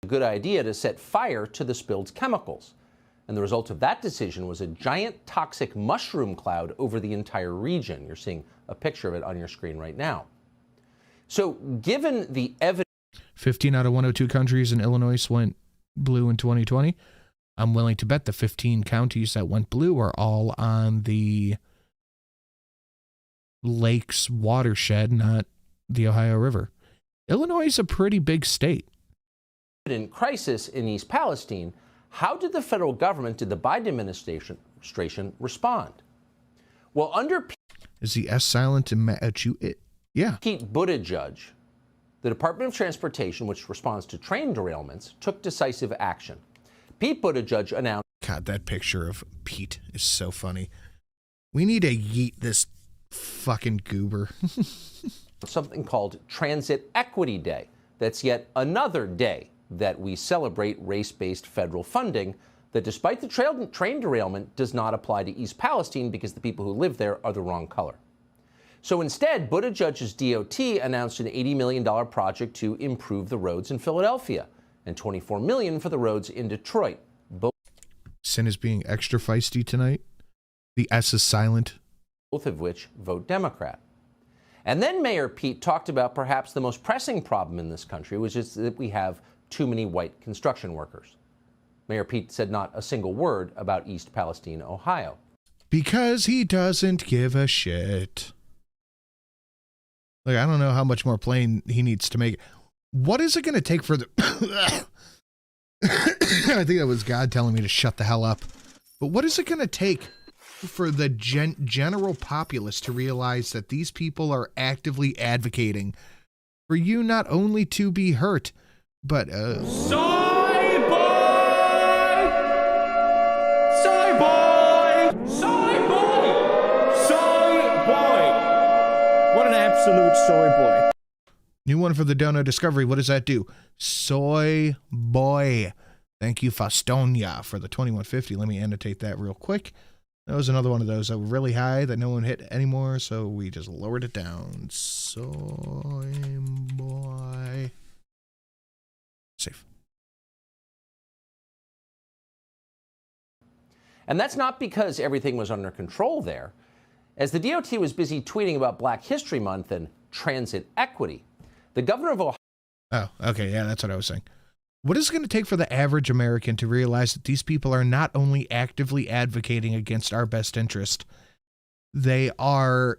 A good idea to set fire to the spilled chemicals. And the result of that decision was a giant toxic mushroom cloud over the entire region. You're seeing a picture of it on your screen right now. So given the evidence... 15 out of 102 countries in Illinois went blue in 2020. I'm willing to bet the 15 counties that went blue are all on the lake's watershed, not the Ohio River. Illinois is a pretty big state. In crisis in East Palestine, how did the federal government, did the Biden administration respond? Well, under... Is the S silent at you? Yeah. Pete Buttigieg, the Department of Transportation, which responds to train derailments, took decisive action. Pete Buttigieg announced... God, that picture of Pete is so funny. We need to yeet this fucking goober. something called Transit Equity Day. That's yet another day that we celebrate race-based federal funding that despite the train derailment does not apply to East Palestine because the people who live there are the wrong color. So instead, Buttigieg's DOT announced an $80 million project to improve the roads in Philadelphia and $24 million for the roads in Detroit. Sin is being extra feisty tonight. The S is silent. Both of which vote Democrat. And then Mayor Pete talked about perhaps the most pressing problem in this country, which is that we have too many white construction workers. Mayor Pete said not a single word about East Palestine, Ohio. Because he doesn't give a shit. Like, I don't know how much more plain he needs to make it. What is it going to take for the... I think that was God telling me to shut the hell up. But what is it going to take for the general populace to realize that these people are actively advocating for you not only to be hurt, but... What an absolute soy boy. New one for the Dono Discovery. What does that do? Soy boy. Thank you, Fastonia, for the 2150. Let me annotate that real quick. That was another one of those that were really high that no one hit anymore, so we just lowered it down. Soy boy. Safe. And that's not because everything was under control there. As the DOT was busy tweeting about Black History Month and transit equity, the governor of Ohio... Oh, okay, yeah, that's what I was saying. What is it going to take for the average American to realize that these people are not only actively advocating against our best interest, they are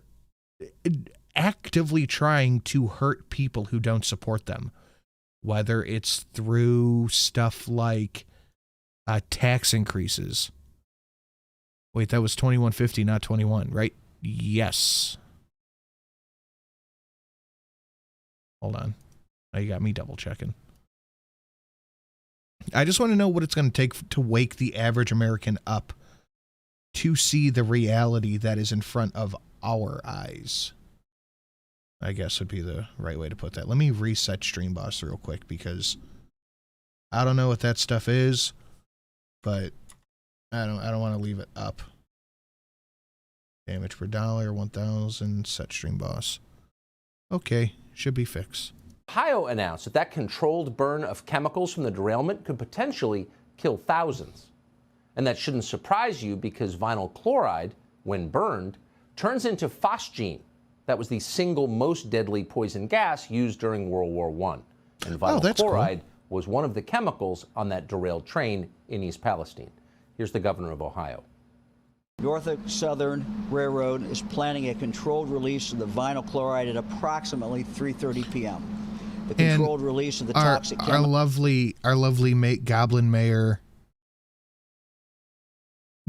actively trying to hurt people who don't support them, whether it's through stuff like tax increases. Wait, that was 2150, not 21, right? Yes. Hold on. Now you got me double checking. I just want to know what it's going to take to wake the average American up to see the reality that is in front of our eyes. I guess would be the right way to put that. Let me reset StreamBoss real quick because I don't know what that stuff is, but I don't want to leave it up. Damage per dollar, 1,000, set StreamBoss. Okay, should be fixed. Ohio announced that controlled burn of chemicals from the derailment could potentially kill thousands. And that shouldn't surprise you because vinyl chloride, when burned, turns into phosgene. That was the single most deadly poison gas used during World War I. And vinyl chloride was one of the chemicals on that derailed train in East Palestine. Here's the governor of Ohio. Norfolk Southern Railroad is planning a controlled release of the vinyl chloride at approximately 3:30 p.m. The controlled release of the toxic chemical. Our lovely Goblin Mayor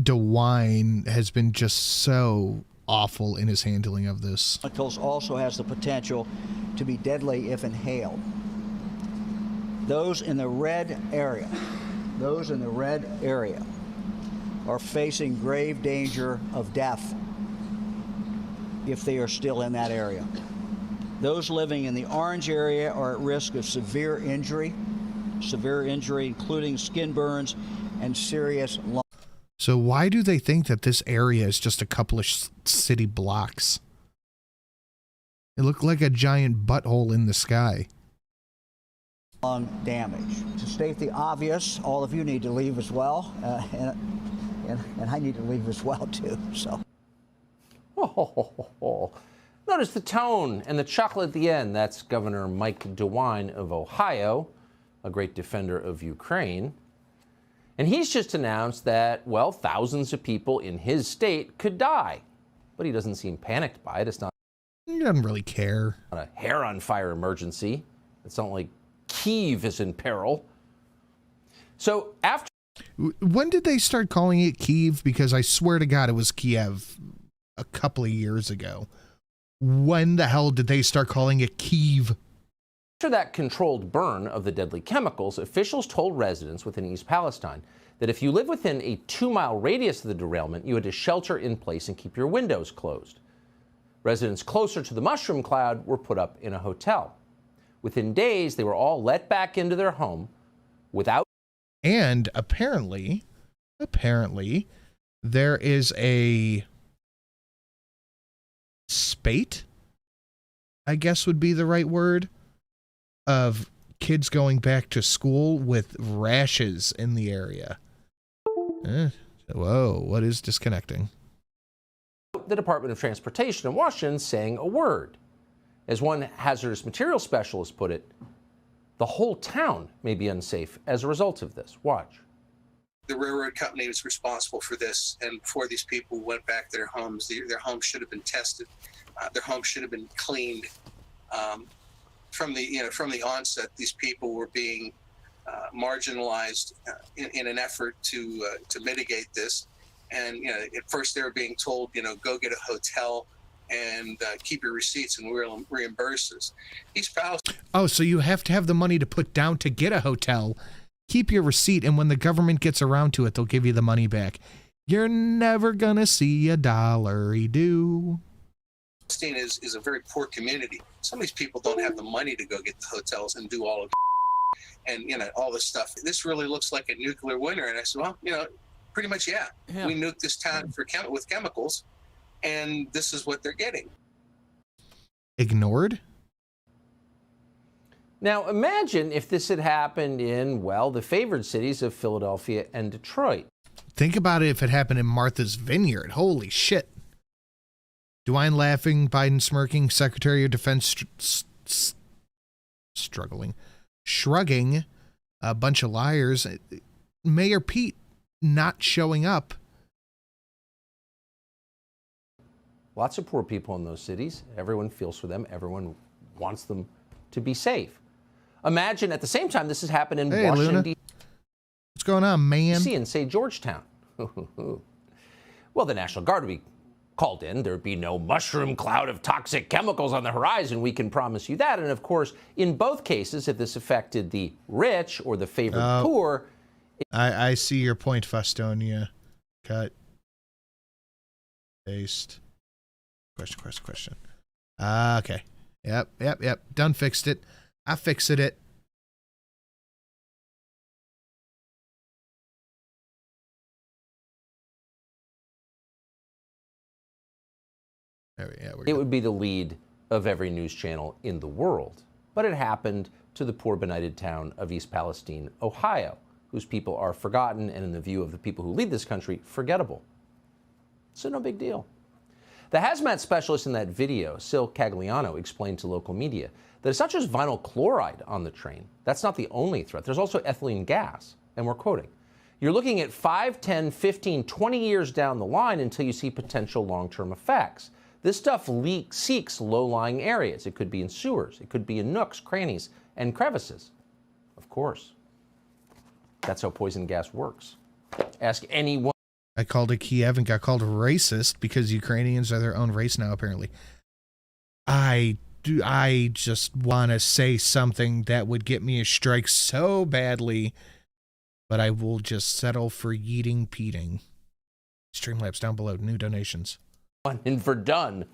DeWine has been just so awful in his handling of this. Chemicals also has the potential to be deadly if inhaled. Those in the red area are facing grave danger of death if they are still in that area. Those living in the orange area are at risk of severe injury including skin burns and serious lung. So why do they think that this area is just a couple of city blocks? It looked like a giant butthole in the sky. Lung damage. To state the obvious, all of you need to leave as well, and I need to leave as well too. So. Notice the tone and the chuckle at the end. That's Governor Mike DeWine of Ohio, a great defender of Ukraine. And he's just announced that, well, thousands of people in his state could die. But he doesn't seem panicked by it. It's not. He doesn't really care. Not a hair on fire emergency. It's not like Kyiv is in peril. So after. When did they start calling it Kyiv? Because I swear to God it was Kiev a couple of years ago. When the hell did they start calling it Kyiv? After that controlled burn of the deadly chemicals, officials told residents within East Palestine that if you live within a 2-mile radius of the derailment, you had to shelter in place and keep your windows closed. Residents closer to the mushroom cloud were put up in a hotel. Within days, they were all let back into their home without. And apparently, apparently, there is a spate, I guess would be the right word, of kids going back to school with rashes in the area. Whoa, what is disconnecting? The Department of Transportation in Washington saying a word. As one hazardous material specialist put it, the whole town may be unsafe as a result of this. Watch. The railroad company was responsible for this, and before these people went back to their homes, their homes should have been tested. Their homes should have been cleaned. From the onset, these people were being marginalized in an effort to mitigate this. And at first they were being told, go get a hotel and keep your receipts and we'll reimburse us. East Palestine. Oh, so you have to have the money to put down to get a hotel. Keep your receipt, and when the government gets around to it, they'll give you the money back. You're never gonna see a dollary-doo. Palestine is a very poor community. Some of these people don't have the money to go get the hotels and do all of and all this stuff. This really looks like a nuclear winter. And I said, well, pretty much, yeah. We nuked this town with chemicals, and this is what they're getting. Ignored? Now, imagine if this had happened in, well, the favored cities of Philadelphia and Detroit. Think about it if it happened in Martha's Vineyard. Holy shit. DeWine laughing, Biden smirking, Secretary of Defense shrugging, a bunch of liars. Mayor Pete not showing up. Lots of poor people in those cities. Everyone feels for them. Everyone wants them to be safe. Imagine at the same time this has happened in Washington, D.C. What's going on, man? And say Georgetown. Well, the National Guard would be called in. There'd be no mushroom cloud of toxic chemicals on the horizon. We can promise you that. And of course, in both cases, if this affected the rich or the favored poor. I see your point, Fustonia. Cut. Paste. Question. Okay. Yep. Done fixed it. I fixed it. It would be the lead of every news channel in the world. But it happened to the poor benighted town of East Palestine, Ohio, whose people are forgotten and, in the view of the people who lead this country, forgettable. So no big deal. The hazmat specialist in that video, Sil Cagliano, explained to local media that it's not just vinyl chloride on the train. That's not the only threat. There's also ethylene gas. And we're quoting, "You're looking at 5, 10, 15, 20 years down the line until you see potential long-term effects. This stuff seeks low-lying areas. It could be in sewers. It could be in nooks, crannies, and crevices." Of course. That's how poison gas works. Ask anyone. I called it Kiev and got called racist because Ukrainians are their own race now, apparently. I just want to say something that would get me a strike so badly, but I will just settle for yeeting peating. Streamlabs down below, new donations. And for done.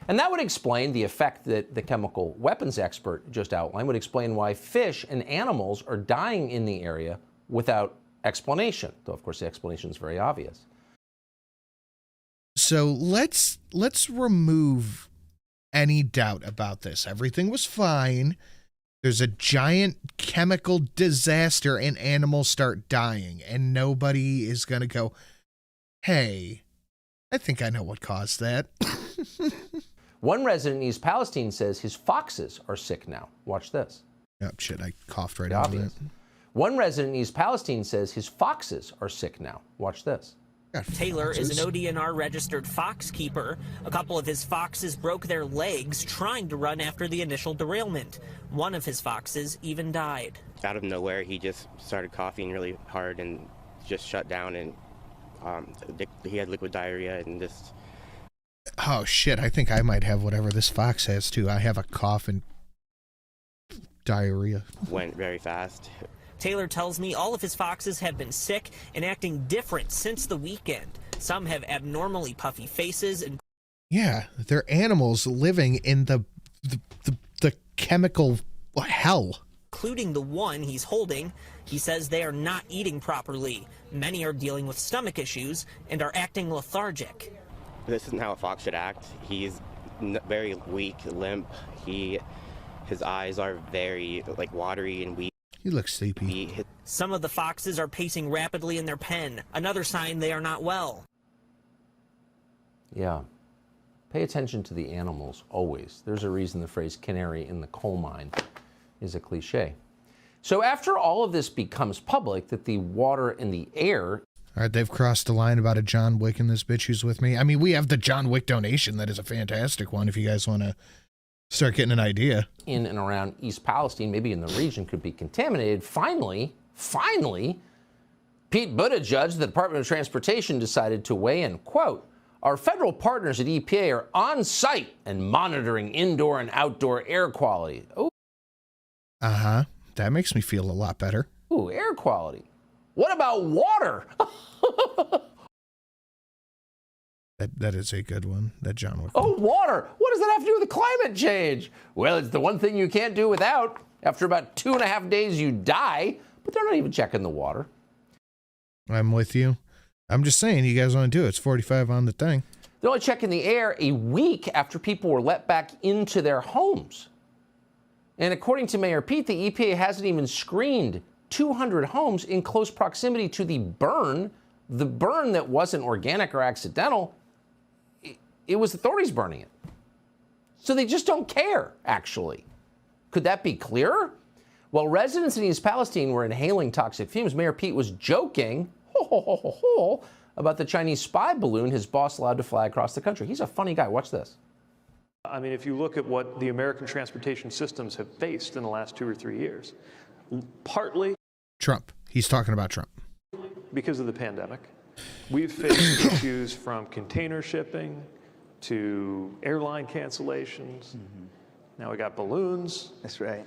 And that would explain the effect that the chemical weapons expert just outlined, would explain why fish and animals are dying in the area without explanation, though of course the explanation is very obvious. So let's remove any doubt about this. Everything was fine. There's a giant chemical disaster and animals start dying, and nobody is going to go, hey, I think I know what caused that. One resident in East Palestine says his foxes are sick now. Watch this. Oh, shit, I coughed right out of it. One resident in East Palestine says his foxes are sick now. Watch this. Taylor is an ODNR registered fox keeper. A couple of his foxes broke their legs trying to run after the initial derailment. One of his foxes even died. Out of nowhere, he just started coughing really hard and just shut down, and he had liquid diarrhea and just... Oh, shit, I think I might have whatever this fox has, too. I have a cough and diarrhea. Went very fast. Taylor tells me all of his foxes have been sick and acting different since the weekend. Some have abnormally puffy faces and... Yeah, they're animals living in the chemical hell. including the one he's holding. He says they are not eating properly. Many are dealing with stomach issues and are acting lethargic. This isn't how a fox should act. He's very weak, limp. His eyes are very watery and weak. He looks sleepy. Some of the foxes are pacing rapidly in their pen, another sign they are not well. Yeah. Pay attention to the animals, always. There's a reason the phrase canary in the coal mine is a cliche. So after all of this becomes public, that the water and the air... All right, they've crossed the line about a John Wick in this bitch who's with me. I mean, we have the John Wick donation. That is a fantastic one if you guys want to start getting an idea. In and around East Palestine, maybe in the region, could be contaminated. Finally, Pete Buttigieg, the Department of Transportation, decided to weigh in, quote, "Our federal partners at EPA are on site and monitoring indoor and outdoor air quality." Oh. Uh-huh. That makes me feel a lot better. Ooh, air quality. What about water? That is a good one, that John Wick. Oh, water. What does that have to do with climate change? Well, it's the one thing you can't do without. After about 2.5 days, you die. But they're not even checking the water. I'm with you. I'm just saying, you guys want to do it. It's 45 on the thing. They're only checking the air a week after people were let back into their homes. And according to Mayor Pete, the EPA hasn't even screened 200 homes in close proximity to the burn that wasn't organic or accidental. It was authorities burning it. So they just don't care, actually. Could that be clearer? While residents in East Palestine were inhaling toxic fumes, Mayor Pete was joking about the Chinese spy balloon his boss allowed to fly across the country. He's a funny guy. Watch this. I mean, if you look at what the American transportation systems have faced in the last 2 or 3 years, partly Trump. He's talking about Trump. Because of the pandemic, we've faced issues from container shipping to airline cancellations. Mm-hmm. Now we got balloons. That's right.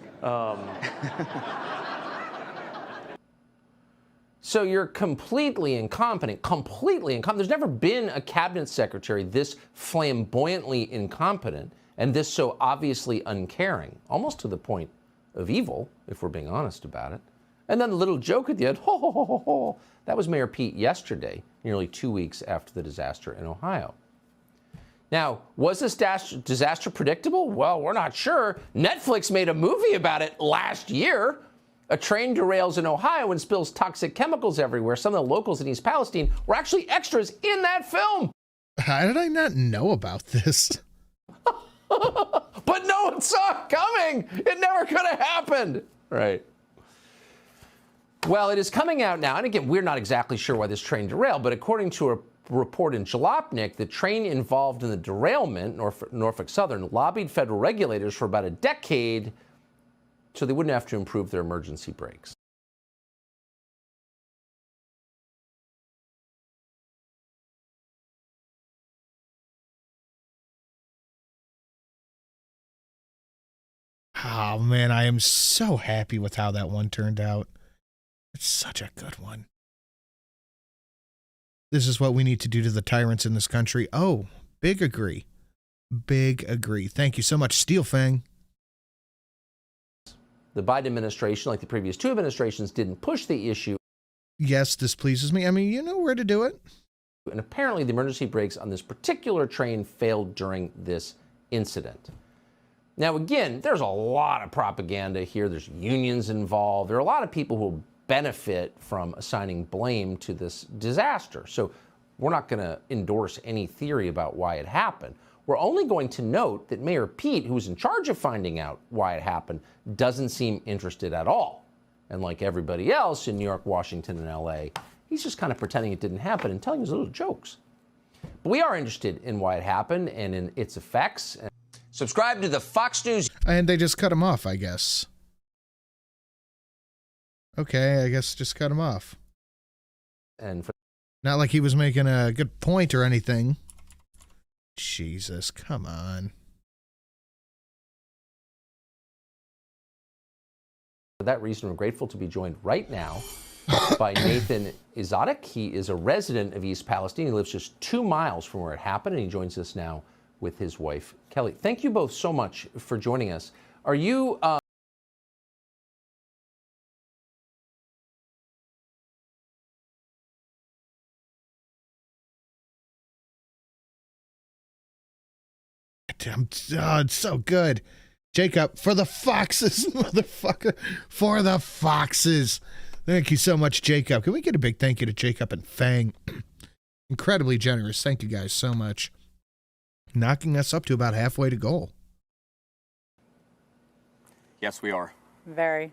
So you're completely incompetent, There's never been a cabinet secretary this flamboyantly incompetent and this so obviously uncaring, almost to the point of evil, if we're being honest about it. And then the little joke at the end, that was Mayor Pete yesterday, nearly 2 weeks after the disaster in Ohio. Now, was this disaster predictable? Well, we're not sure. Netflix made a movie about it last year. A train derails in Ohio and spills toxic chemicals everywhere. Some of the locals in East Palestine were actually extras in that film. How did I not know about this? But no one saw it coming. It never could have happened. Right. Well, it is coming out now. And again, we're not exactly sure why this train derailed, but according to a report in Jalopnik, the train involved in the derailment, Norfolk Southern, lobbied federal regulators for about a decade so they wouldn't have to improve their emergency brakes. Oh, man, I am so happy with how that one turned out. It's such a good one. This is what we need to do to the tyrants in this country. Oh, big agree. Big agree. Thank you so much, Steel Fang. The Biden administration, like the previous two administrations, didn't push the issue. Yes, this pleases me. I mean, you know where to do it. And apparently the emergency brakes on this particular train failed during this incident. Now, again, there's a lot of propaganda here. There's unions involved. There are a lot of people who will benefit from assigning blame to this disaster. So we're not going to endorse any theory about why it happened. We're only going to note that Mayor Pete, who's in charge of finding out why it happened, doesn't seem interested at all. And like everybody else in New York, Washington, and LA, he's just kind of pretending it didn't happen and telling us little jokes. But we are interested in why it happened and in its effects. Subscribe to the Fox News. And they just cut him off, I guess. Okay, I guess just cut him off. And not like he was making a good point or anything. Jesus, come on. For that reason, we're grateful to be joined right now by Nathan Izotic. He is a resident of East Palestine. He lives just 2 miles from where it happened, and he joins us now with his wife, Kelly. Thank you both so much for joining us. Are you... it's so good. Jacob, for the foxes, motherfucker. For the foxes. Thank you so much, Jacob. Can we get a big thank you to Jacob and Fang? Incredibly generous. Thank you guys so much. Knocking us up to about halfway to goal. Yes, we are. Very.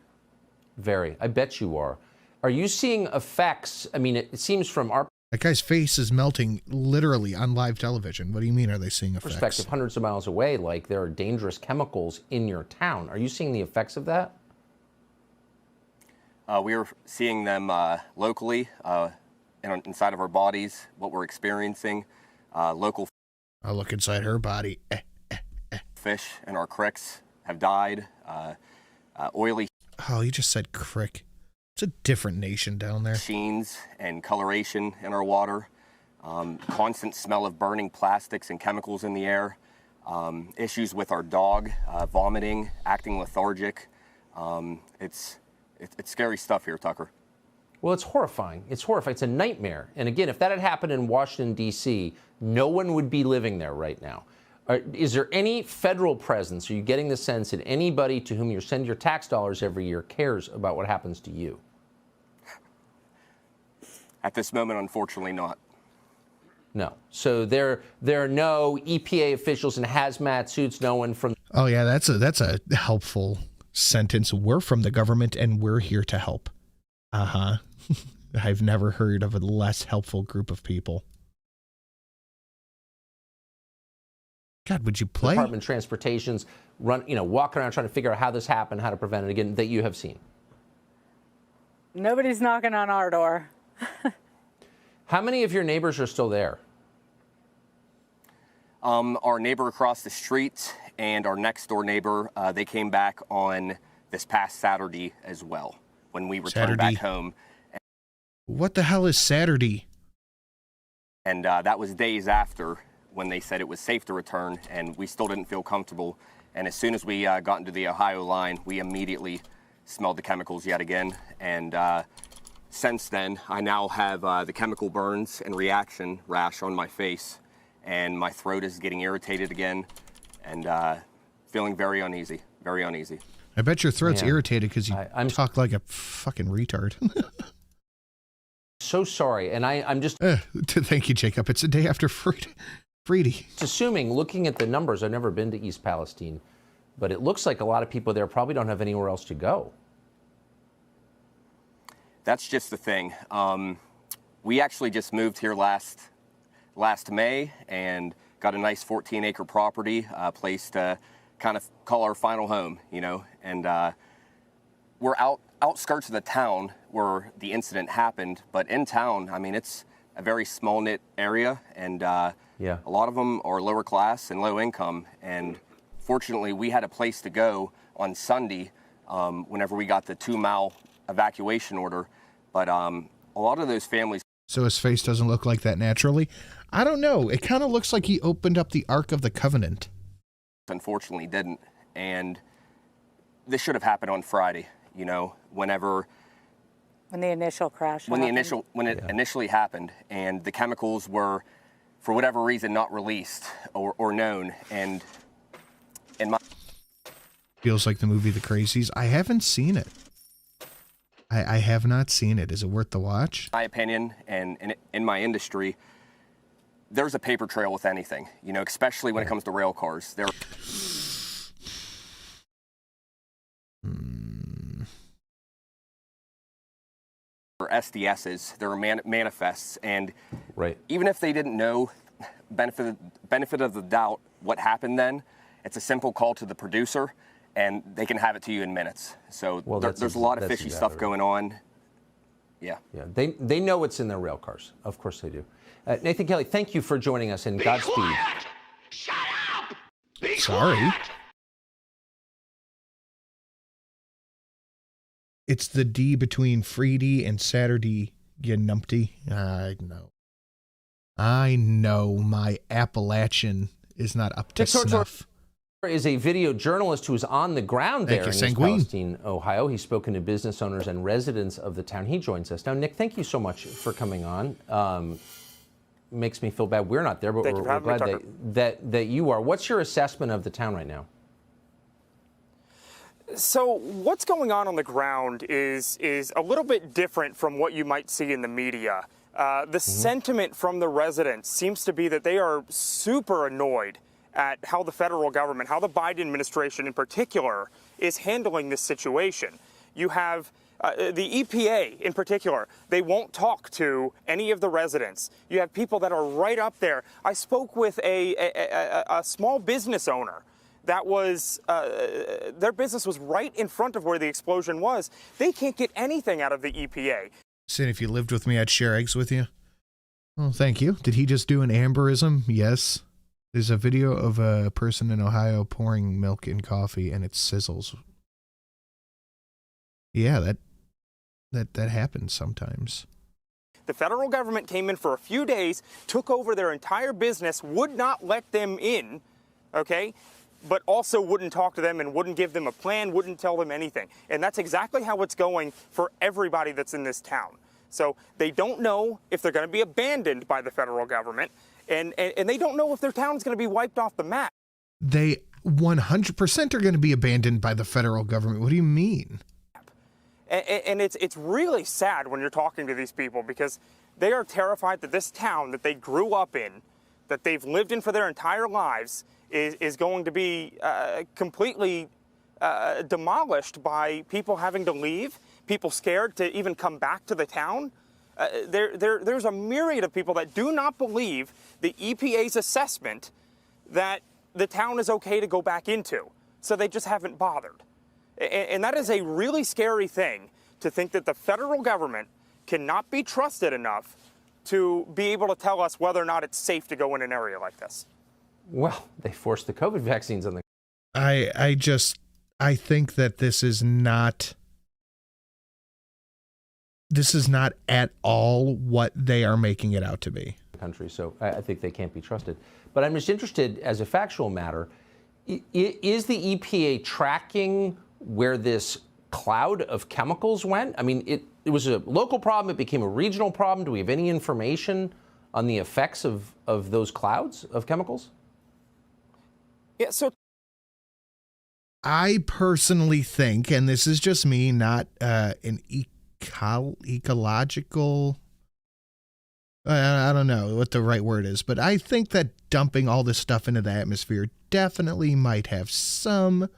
I bet you are. Are you seeing effects? I mean, it seems from our That guy's face is melting literally on live television. What do you mean, are they seeing effects? perspective, hundreds of miles away, like there are dangerous chemicals in your town. Are you seeing the effects of that? We are seeing them locally inside of our bodies, what we're experiencing. Local I'll look inside her body. fish in our creeks have died. Oily Oh, you just said crick. It's a different nation down there. sheens and coloration in our water. Constant smell of burning plastics and chemicals in the air. Issues with our dog, vomiting, acting lethargic. It's scary stuff here, Tucker. Well, it's horrifying. It's horrifying. It's a nightmare. And again, if that had happened in Washington, D.C., no one would be living there right now. Is there any federal presence? Are you getting the sense that anybody to whom you send your tax dollars every year cares about what happens to you? At this moment, unfortunately not. No. So there are no EPA officials in hazmat suits, no one from... Oh, yeah, that's a helpful sentence. We're from the government, and we're here to help. Uh-huh. I've never heard of a less helpful group of people. God, would you play? Department of Transportation's walking around trying to figure out how this happened, how to prevent it again, that you have seen. Nobody's knocking on our door. How many of your neighbors are still there? Our neighbor across the street and our next door neighbor, they came back on this past Saturday as well when we returned back home. What the hell is Saturday? And that was days after when they said it was safe to return, and we still didn't feel comfortable. And as soon as we got into the Ohio line, we immediately smelled the chemicals yet again. And since then, I now have the chemical burns and reaction rash on my face, and my throat is getting irritated again, and feeling very uneasy, very uneasy. I bet your throat's irritated because you talk like a fucking retard. So sorry, and I'm just... Thank you, Jacob. It's the day after Friday. Assuming, looking at the numbers, I've never been to East Palestine, but it looks like a lot of people there probably don't have anywhere else to go. That's just the thing. We actually just moved here last May and got a nice 14-acre property, a place to kind of call our final home, and we're outskirts of the town where the incident happened, but in town, I mean, it's a very small-knit area, and a lot of them are lower class and low income, and fortunately, we had a place to go on Sunday whenever we got the 2-mile evacuation order, but a lot of those families... So his face doesn't look like that naturally? I don't know. It kind of looks like he opened up the Ark of the Covenant. Unfortunately didn't, and this should have happened on Friday, whenever... When the initial crash When it initially happened, and the chemicals were, for whatever reason, not released or known, and in my... Feels like the movie The Crazies. I haven't seen it. I have not seen it. Is it worth the watch? My opinion, and in my industry, there's a paper trail with anything, especially when it comes to rail cars. There are SDSs, there are manifests, and even if they didn't know, benefit of the doubt, what happened then, it's a simple call to the producer, and they can have it to you in minutes. So there's a lot of fishy stuff going on. Yeah. They know what's in their rail cars. Of course they do. Nathan Kelly, thank you for joining us, and Godspeed. Shut up! Sorry. It's the D between Friday and Saturday, you numpty. I know my Appalachian is not up to snuff. Is a video journalist who is on the ground there in East Palestine, Ohio. He's spoken to business owners and residents of the town. He joins us now. Nick, thank you so much for coming on. makes me feel bad we're not there, but we're glad that you are. What's your assessment of the town right now? So what's going on the ground is a little bit different from what you might see in the media. The sentiment from the residents seems to be that they are super annoyed at how the federal government, how the Biden administration in particular, is handling this situation. You have the EPA in particular, they won't talk to any of the residents. You have people that are right up there. I spoke with a small business owner that was, their business was right in front of where the explosion was. They can't get anything out of the EPA. Saying if you lived with me, I'd share eggs with you. Well, thank you. Did he just do an Amberism? Yes. There's a video of a person in Ohio pouring milk in coffee and it sizzles. Yeah, that happens sometimes. The federal government came in for a few days, took over their entire business, would not let them in, okay? But also wouldn't talk to them and wouldn't give them a plan, wouldn't tell them anything. And that's exactly how it's going for everybody that's in this town. So they don't know if they're going to be abandoned by the federal government, and they don't know if their town's going to be wiped off the map. They 100% are going to be abandoned by the federal government. What do you mean? And it's really sad when you're talking to these people because they are terrified that this town that they grew up in, that they've lived in for their entire lives, is going to be completely demolished by people having to leave, people scared to even come back to the town. There's a myriad of people that do not believe the EPA's assessment that the town is okay to go back into. So they just haven't bothered. And that is a really scary thing, to think that the federal government cannot be trusted enough to be able to tell us whether or not it's safe to go in an area like this. Well, they forced the COVID vaccines on the... I think that this is not at all what they are making it out to be. Country, so I think they can't be trusted. But I'm just interested, as a factual matter, is the EPA tracking where this cloud of chemicals went? I mean, it was a local problem, it became a regional problem. Do we have any information on the effects of those clouds of chemicals? Yeah, so I personally think, and this is just me, not an ecological, I don't know what the right word is, but I think that dumping all this stuff into the atmosphere definitely might have some,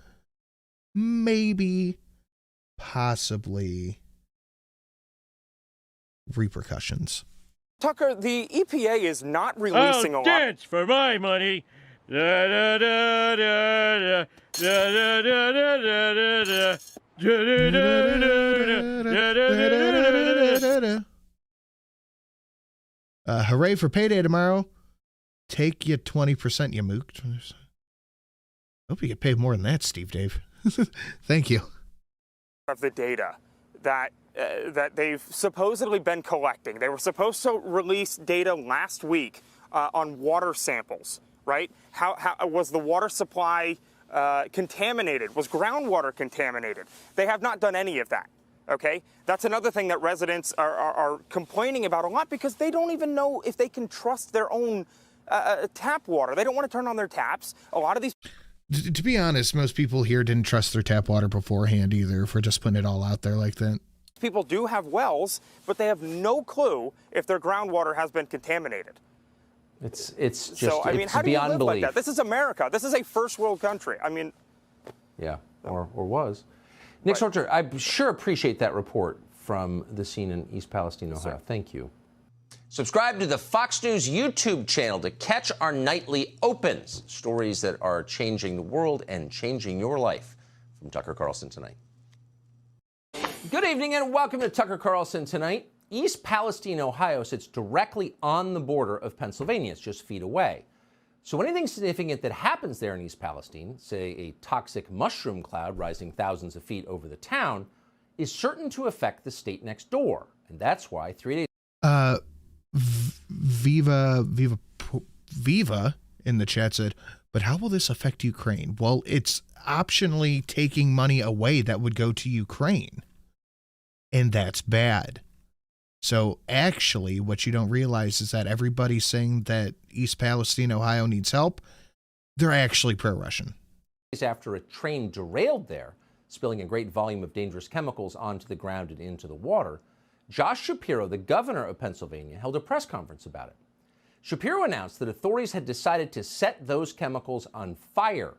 maybe, possibly repercussions. Tucker, the EPA is not releasing a lot. Dance for my money. Da, da, da, da, da, da, da, da, da, da, da. Hooray for payday tomorrow. Take you 20%, you mook. Hope you get paid more than that, Steve Dave. Thank you. Of the data that they've supposedly been collecting. They were supposed to release data last week on water samples, right? How was the water supply contaminated? Was groundwater contaminated? They have not done any of that. Okay, that's another thing that residents are complaining about a lot, because they don't even know if they can trust their own tap water. They don't want to turn on their taps. A lot of these... To be honest, most people here didn't trust their tap water beforehand either, if we're just putting it all out there like that. People do have wells, but they have no clue if their groundwater has been contaminated. It's just, so, I mean, it's how do you beyond live belief. like that? This is America. This is a first world country. I mean... Yeah, or was. Nick Sorter, I sure appreciate that report from the scene in East Palestine, Ohio. Sir. Thank you. Subscribe to the Fox News YouTube channel to catch our nightly opens, stories that are changing the world and changing your life. From Tucker Carlson Tonight. Good evening and welcome to Tucker Carlson Tonight. East Palestine, Ohio sits directly on the border of Pennsylvania. It's just feet away. So anything significant that happens there in East Palestine, say a toxic mushroom cloud rising thousands of feet over the town, is certain to affect the state next door. And that's why 3 days... Viva in the chat said, but how will this affect Ukraine? Well, it's optionally taking money away that would go to Ukraine. And that's bad. So actually, what you don't realize is that everybody saying that East Palestine, Ohio needs help, they're actually pro-Russian. After a train derailed there, spilling a great volume of dangerous chemicals onto the ground and into the water, Josh Shapiro, the governor of Pennsylvania, held a press conference about it. Shapiro announced that authorities had decided to set those chemicals on fire,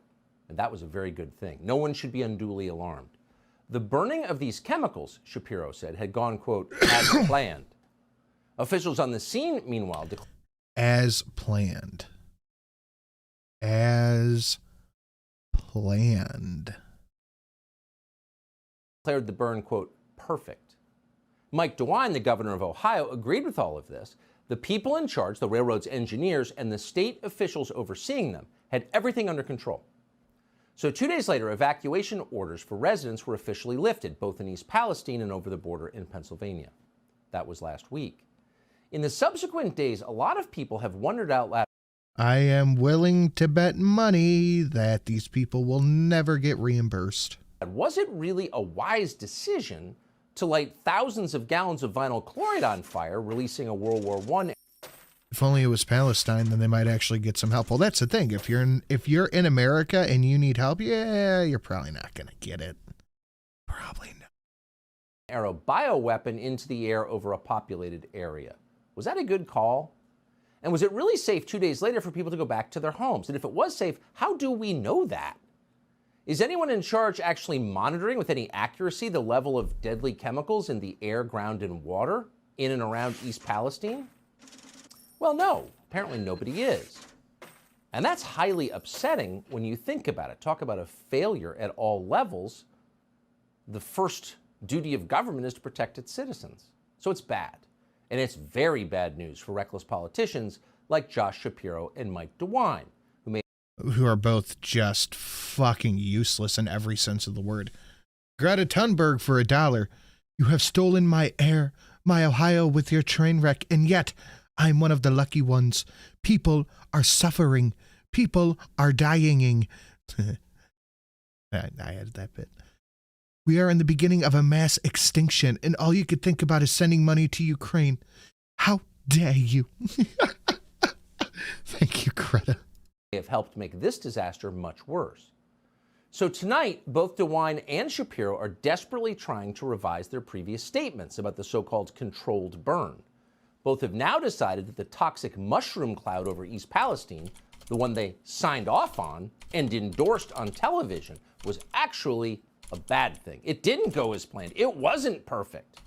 and that was a very good thing. No one should be unduly alarmed. The burning of these chemicals, Shapiro said, had gone, quote, as planned. Officials on the scene, meanwhile, As planned. As planned. Declared the burn, quote, perfect. Mike DeWine, the governor of Ohio, agreed with all of this. The people in charge, the railroad's engineers, and the state officials overseeing them had everything under control. So 2 days later, evacuation orders for residents were officially lifted, both in East Palestine and over the border in Pennsylvania. That was last week. In the subsequent days, a lot of people have wondered out loud, I am willing to bet money that these people will never get reimbursed. was it really a wise decision to light thousands of gallons of vinyl chloride on fire, releasing a World War I? If only it was Palestine, then they might actually get some help. Well, that's the thing. If you're in America and you need help, yeah, you're probably not going to get it. Probably not. Arrow bioweapon into the air over a populated area. Was that a good call? And was it really safe 2 days later for people to go back to their homes? And if it was safe, how do we know that? Is anyone in charge actually monitoring with any accuracy the level of deadly chemicals in the air, ground, and water in and around East Palestine? Well, no, apparently nobody is. And that's highly upsetting when you think about it. Talk about a failure at all levels. The first duty of government is to protect its citizens. So it's bad. And it's very bad news for reckless politicians like Josh Shapiro and Mike DeWine, who are both just fucking useless in every sense of the word. Greta Thunberg for $1. You have stolen my air, my Ohio with your train wreck, and yet I'm one of the lucky ones. People are suffering. People are dying. I added that bit. We are in the beginning of a mass extinction, and all you could think about is sending money to Ukraine. How dare you? Thank you, Greta. have helped make this disaster much worse. So tonight, both DeWine and Shapiro are desperately trying to revise their previous statements about the so-called controlled burn. Both have now decided that the toxic mushroom cloud over East Palestine, the one they signed off on and endorsed on television, was actually a bad thing. It didn't go as planned. It wasn't perfect.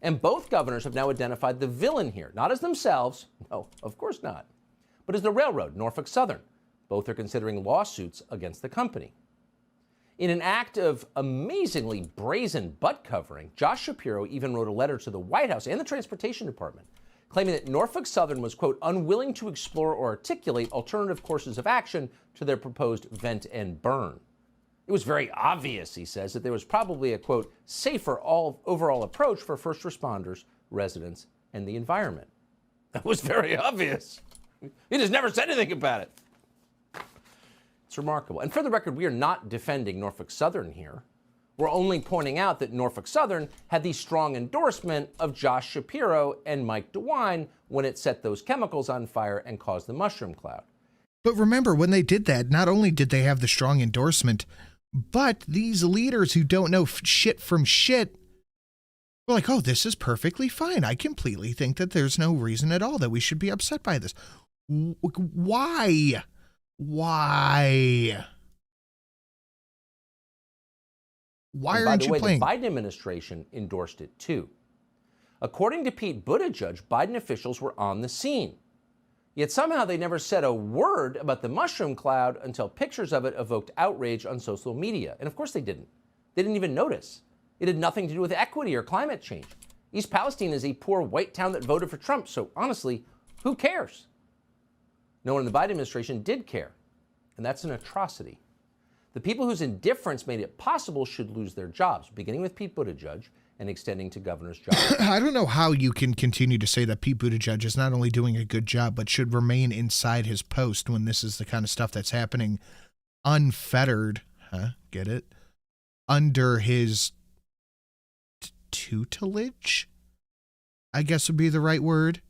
And both governors have now identified the villain here, not as themselves, no, of course not, but as the railroad, Norfolk Southern. Both are considering lawsuits against the company. In an act of amazingly brazen butt covering, Josh Shapiro even wrote a letter to the White House and the Transportation Department, claiming that Norfolk Southern was, quote, unwilling to explore or articulate alternative courses of action to their proposed vent and burn. It was very obvious, he says, that there was probably a, quote, safer overall approach for first responders, residents, and the environment. That was very obvious. He just never said anything about it. It's remarkable. And for the record, we are not defending Norfolk Southern here. We're only pointing out that Norfolk Southern had the strong endorsement of Josh Shapiro and Mike DeWine when it set those chemicals on fire and caused the mushroom cloud. But remember, when they did that, not only did they have the strong endorsement, but these leaders who don't know shit from shit were like, oh, this is perfectly fine. I completely think that there's no reason at all that we should be upset by this. Why? Why? Why aren't you playing? The Biden administration endorsed it too. According to Pete Buttigieg, Biden officials were on the scene. Yet somehow they never said a word about the mushroom cloud until pictures of it evoked outrage on social media. And of course they didn't. They didn't even notice. It had nothing to do with equity or climate change. East Palestine is a poor white town that voted for Trump, so honestly, who cares? No one in the Biden administration did care, and that's an atrocity. The people whose indifference made it possible should lose their jobs, beginning with Pete Buttigieg and extending to governor's jobs. I don't know how you can continue to say that Pete Buttigieg is not only doing a good job, but should remain inside his post when this is the kind of stuff that's happening unfettered, get it? Under his tutelage? I guess would be the right word.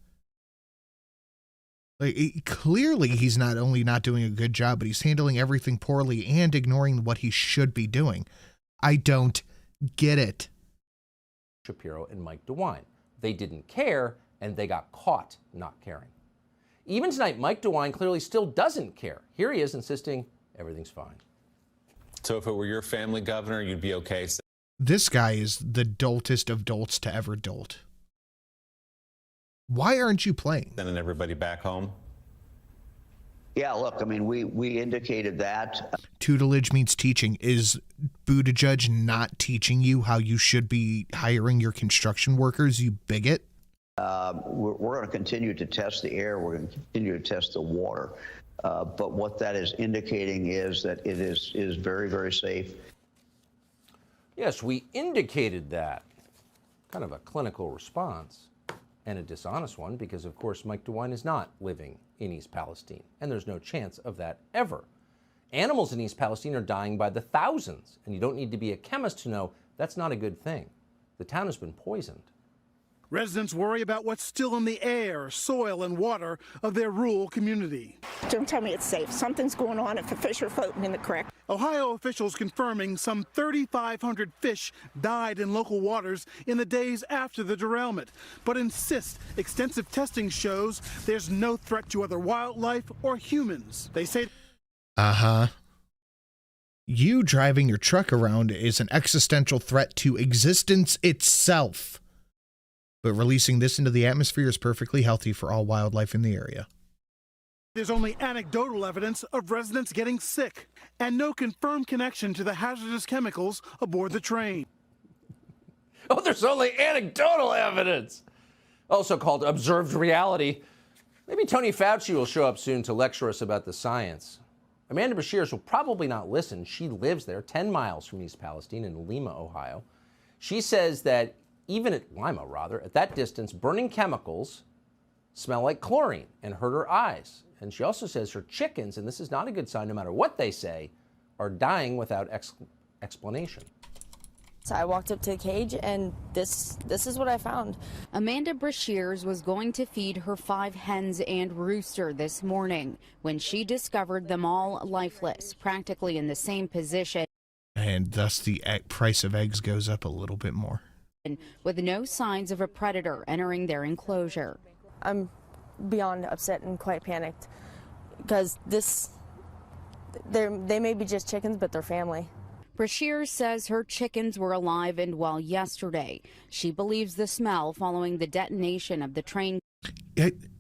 Like, clearly he's not only not doing a good job, but he's handling everything poorly and ignoring what he should be doing. I don't get it. Shapiro and Mike DeWine. They didn't care, and they got caught not caring. Even tonight, Mike DeWine clearly still doesn't care. Here he is insisting everything's fine. So if it were your family, Governor, you'd be okay? This guy is the doltest of dolts to ever dolt. Why aren't you playing? Sending everybody back home? Yeah, look, I mean, we indicated that. Tutelage means teaching. Is Buttigieg not teaching you how you should be hiring your construction workers, you bigot? We're going to continue to test the air. We're going to continue to test the water. But what that is indicating is that it is very, very safe. Yes, we indicated that. Kind of a clinical response. And a dishonest one, because of course Mike DeWine is not living in East Palestine, and there's no chance of that ever. Animals in East Palestine are dying by the thousands, and you don't need to be a chemist to know that's not a good thing. The town has been poisoned. Residents worry about what's still in the air, soil, and water of their rural community. Don't tell me it's safe. Something's going on if the fish are floating in the creek. Ohio officials confirming some 3,500 fish died in local waters in the days after the derailment, but insist extensive testing shows there's no threat to other wildlife or humans. They say... You driving your truck around is an existential threat to existence itself. But releasing this into the atmosphere is perfectly healthy for all wildlife in the area. There's only anecdotal evidence of residents getting sick and no confirmed connection to the hazardous chemicals aboard the train. Oh, there's only anecdotal evidence. Also called observed reality. Maybe Tony Fauci will show up soon to lecture us about the science. Amanda Bashirs will probably not listen. She lives there, 10 miles from East Palestine in Lima, Ohio. She says that even at Lima, at that distance, burning chemicals smell like chlorine and hurt her eyes. And she also says her chickens, and this is not a good sign no matter what they say, are dying without explanation. So I walked up to a cage, and this is what I found. Amanda Bashirs was going to feed her 5 hens and rooster this morning when she discovered them all lifeless, practically in the same position. And thus the price of eggs goes up a little bit more. With no signs of a predator entering their enclosure. I'm beyond upset and quite panicked because they may be just chickens, but they're family. Brashear says her chickens were alive and well yesterday. She believes the smell following the detonation of the train.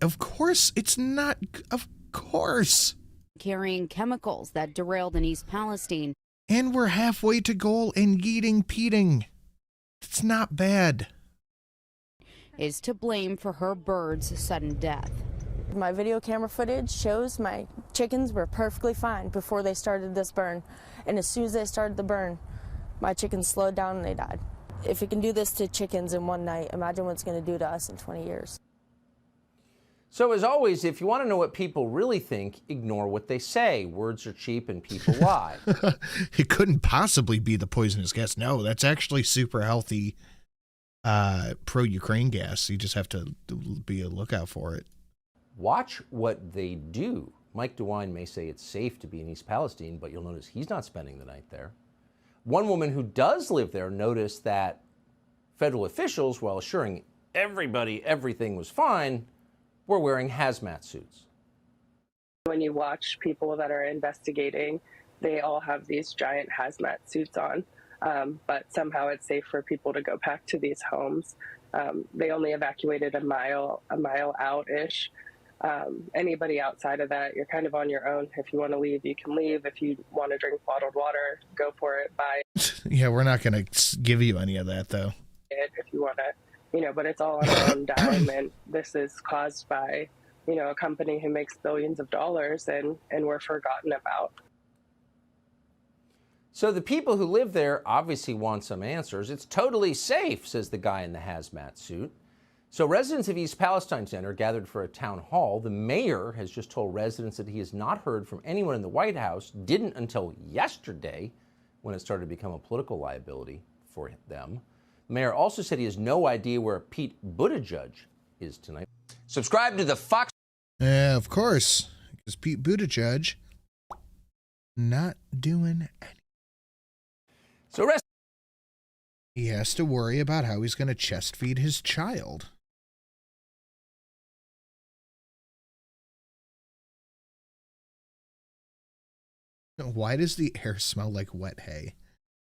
Of course, it's not. Of course. Carrying chemicals that derailed in East Palestine. And we're halfway to goal and eating peating. It's not bad. Is to blame for her bird's sudden death. My video camera footage shows my chickens were perfectly fine before they started this burn. And as soon as they started the burn, my chickens slowed down and they died. If it can do this to chickens in one night, imagine what it's going to do to us in 20 years. So as always, if you want to know what people really think, ignore what they say. Words are cheap and people lie. It couldn't possibly be the poisonous gas. No, that's actually super healthy pro-Ukraine gas. You just have to be a lookout for it. Watch what they do. Mike DeWine may say it's safe to be in East Palestine, but you'll notice he's not spending the night there. One woman who does live there noticed that federal officials, while assuring everybody everything was fine, were wearing hazmat suits. When you watch people that are investigating, they all have these giant hazmat suits on, but somehow it's safe for people to go back to these homes. They only evacuated a mile out-ish. Anybody outside of that, you're kind of on your own. If you want to leave, you can leave. If you want to drink bottled water, go for it, buy it. Yeah, we're not going to give you any of that, though. If you want to, but it's all on our own dime, and this is caused by, a company who makes billions of dollars, and we're forgotten about. So the people who live there obviously want some answers. It's totally safe, says the guy in the hazmat suit. So residents of East Palestine Center gathered for a town hall. The mayor has just told residents that he has not heard from anyone in the White House, didn't until yesterday, when it started to become a political liability for them. Mayor also said he has no idea where Pete Buttigieg is tonight. Subscribe to the Fox. Yeah, of course, because Pete Buttigieg not doing anything. So he has to worry about how he's going to chest feed his child. Why does the air smell like wet hay?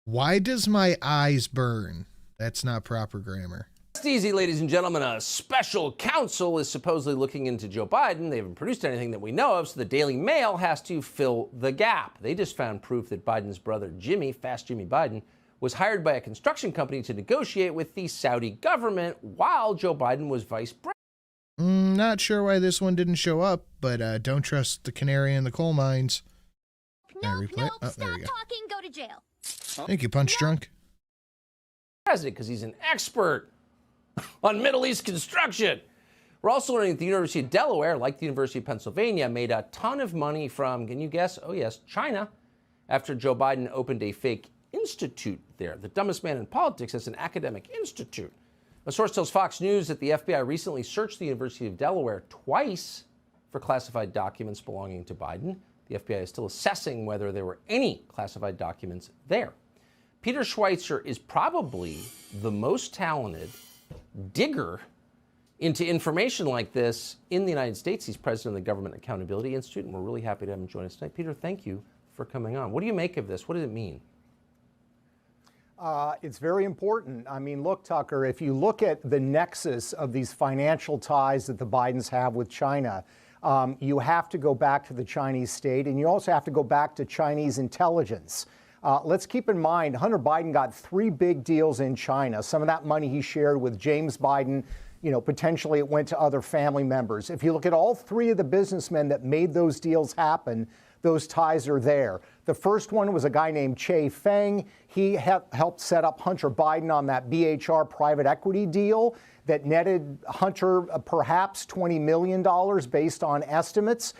Why does my eyes burn? That's not proper grammar. Rest easy, ladies and gentlemen. A special counsel is supposedly looking into Joe Biden. They haven't produced anything that we know of, so the Daily Mail has to fill the gap. They just found proof that Biden's brother Jimmy, Fast Jimmy Biden, was hired by a construction company to negotiate with the Saudi government while Joe Biden was vice president. Not sure why this one didn't show up, but don't trust the canary in the coal mines. Nope, stop talking, go to jail. Thank you, Punch Drunk. President, because he's an expert on Middle East construction. We're also learning that the University of Delaware, like the University of Pennsylvania, made a ton of money from, can you guess? Oh yes, China, after Joe Biden opened a fake institute there. The dumbest man in politics has an academic institute. A source tells Fox News that the FBI recently searched the University of Delaware twice for classified documents belonging to Biden. The FBI is still assessing whether there were any classified documents there. Peter Schweitzer is probably the most talented digger into information like this in the United States. He's president of the Government Accountability Institute, and we're really happy to have him join us tonight. Peter, thank you for coming on. What do you make of this? What does it mean? It's very important. I mean, look, Tucker, if you look at the nexus of these financial ties that the Bidens have with China, you have to go back to the Chinese state, and you also have to go back to Chinese intelligence. Let's keep in mind, Hunter Biden got 3 big deals in China. Some of that money he shared with James Biden. You know, potentially it went to other family members. If you look at all 3 of the businessmen that made those deals happen, those ties are there. The first one was a guy named Che Feng. He helped set up Hunter Biden on that BHR private equity deal that netted Hunter perhaps $20 million based on estimates.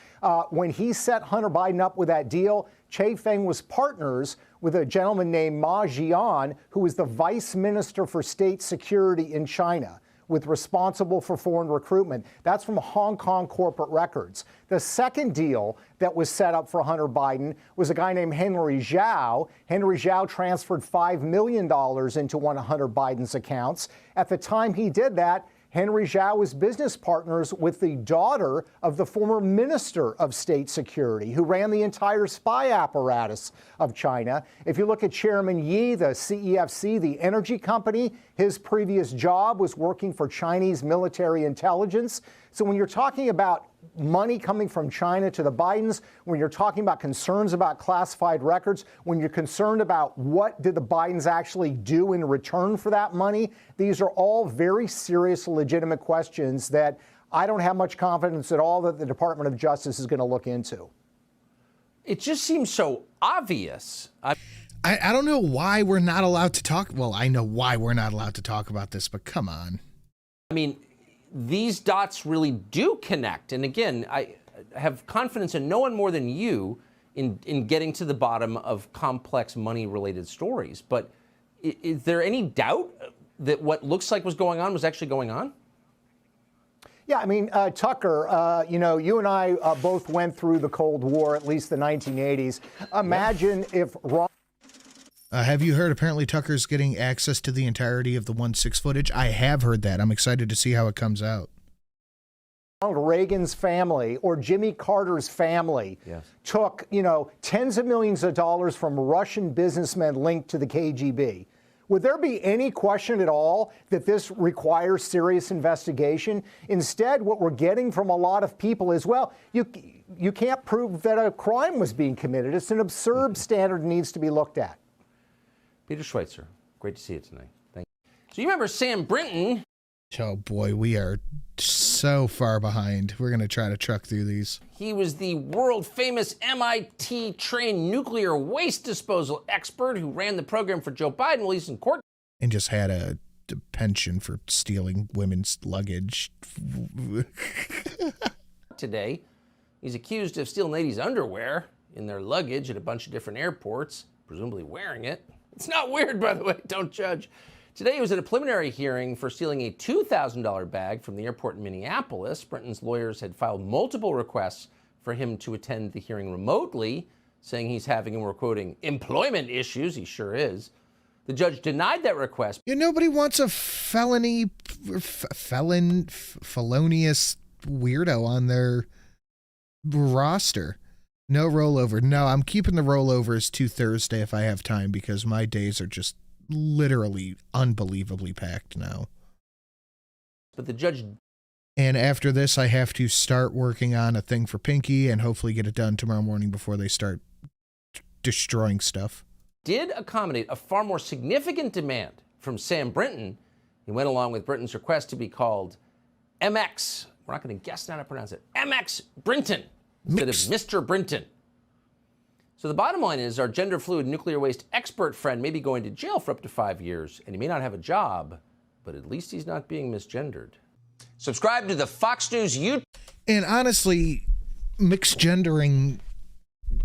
When he set Hunter Biden up with that deal, Che Feng was partners with a gentleman named Ma Jian, who was the vice minister for state security in China, with responsible for foreign recruitment. That's from Hong Kong corporate records. The second deal that was set up for Hunter Biden was a guy named Henry Zhao. Henry Zhao transferred $5 million into one of Hunter Biden's accounts. At the time he did that, Henry Zhao was business partners with the daughter of the former Minister of State Security, who ran the entire spy apparatus of China. If you look at Chairman Yi, the CEFC, the energy company, his previous job was working for Chinese military intelligence. So when you're talking about money coming from China to the Bidens, when you're talking about concerns about classified records, when you're concerned about what did the Bidens actually do in return for that money, these are all very serious, legitimate questions that I don't have much confidence at all that the Department of Justice is going to look into. It just seems so obvious. I don't know why we're not allowed to talk. Well, I know why we're not allowed to talk about this, but come on. I mean, these dots really do connect. And again, I have confidence in no one more than you in getting to the bottom of complex money-related stories. But is there any doubt that what looks like was going on was actually going on? Yeah, I mean, Tucker, you know, you and I both went through the Cold War, at least the 1980s. Imagine if have you heard apparently Tucker's getting access to the entirety of the 1/6 footage? I have heard that. I'm excited to see how it comes out. Ronald Reagan's family or Jimmy Carter's family took, you know, tens of millions of dollars from Russian businessmen linked to the KGB. Would there be any question at all that this requires serious investigation? Instead, what we're getting from a lot of people is, well, you can't prove that a crime was being committed. It's an absurd standard that needs to be looked at. Peter Schweitzer, great to see you tonight. Thank you. So you remember Sam Brinton? Oh boy, we are so far behind. We're going to try to truck through these. He was the world famous MIT trained nuclear waste disposal expert who ran the program for Joe Biden while he's in court. And just had a penchant for stealing women's luggage. Today, he's accused of stealing ladies' underwear in their luggage at a bunch of different airports, presumably wearing it. It's not weird, by the way, don't judge. Today he was at a preliminary hearing for stealing a $2,000 bag from the airport in Minneapolis. Brinton's lawyers had filed multiple requests for him to attend the hearing remotely, saying he's having, and we're quoting, employment issues. He sure is. The judge denied that request. Yeah, nobody wants a felonious weirdo on their roster. No rollover. No, I'm keeping the rollovers to Thursday if I have time, because my days are just literally unbelievably packed now. But the judge... And after this, I have to start working on a thing for Pinky and hopefully get it done tomorrow morning before they start destroying stuff. Did accommodate a far more significant demand from Sam Brinton. He went along with Brinton's request to be called MX. We're not going to guess how to pronounce it. MX Brinton instead of Mr. Brinton. So the bottom line is our gender fluid nuclear waste expert friend may be going to jail for up to 5 years, and he may not have a job, but at least he's not being misgendered. Subscribe to the Fox News YouTube. And honestly, mixed gendering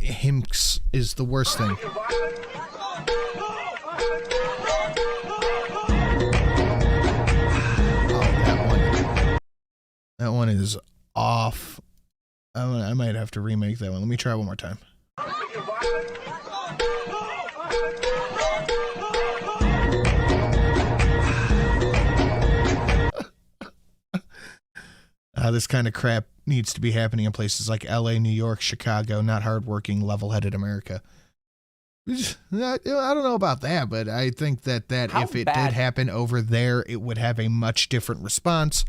himks is the worst thing. That one is off. I might have to remake that one. Let me try one more time. This kind of crap needs to be happening in places like LA, New York, Chicago, not hardworking, level-headed America. I don't know about that, but I think that if it did happen over there, it would have a much different response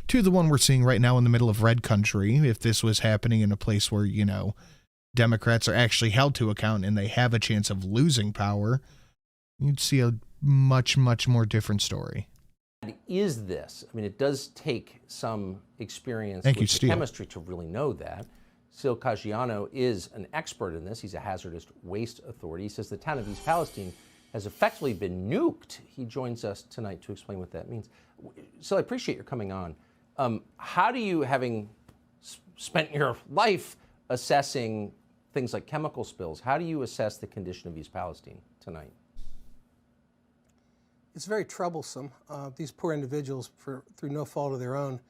to the one we're seeing right now in the middle of red country. If this was happening in a place where, you know, Democrats are actually held to account and they have a chance of losing power, you'd see a much, much more different story. Is this? I mean, it does take some experience with the chemistry to really know that. Sil Caggiano is an expert in this. He's a hazardous waste authority. He says the town of East Palestine has effectively been nuked. He joins us tonight to explain what that means. Sil, I appreciate your coming on. How do you, having spent your life assessing things like chemical spills, how do you assess the condition of East Palestine tonight? It's very troublesome. These poor individuals, through no fault of their own,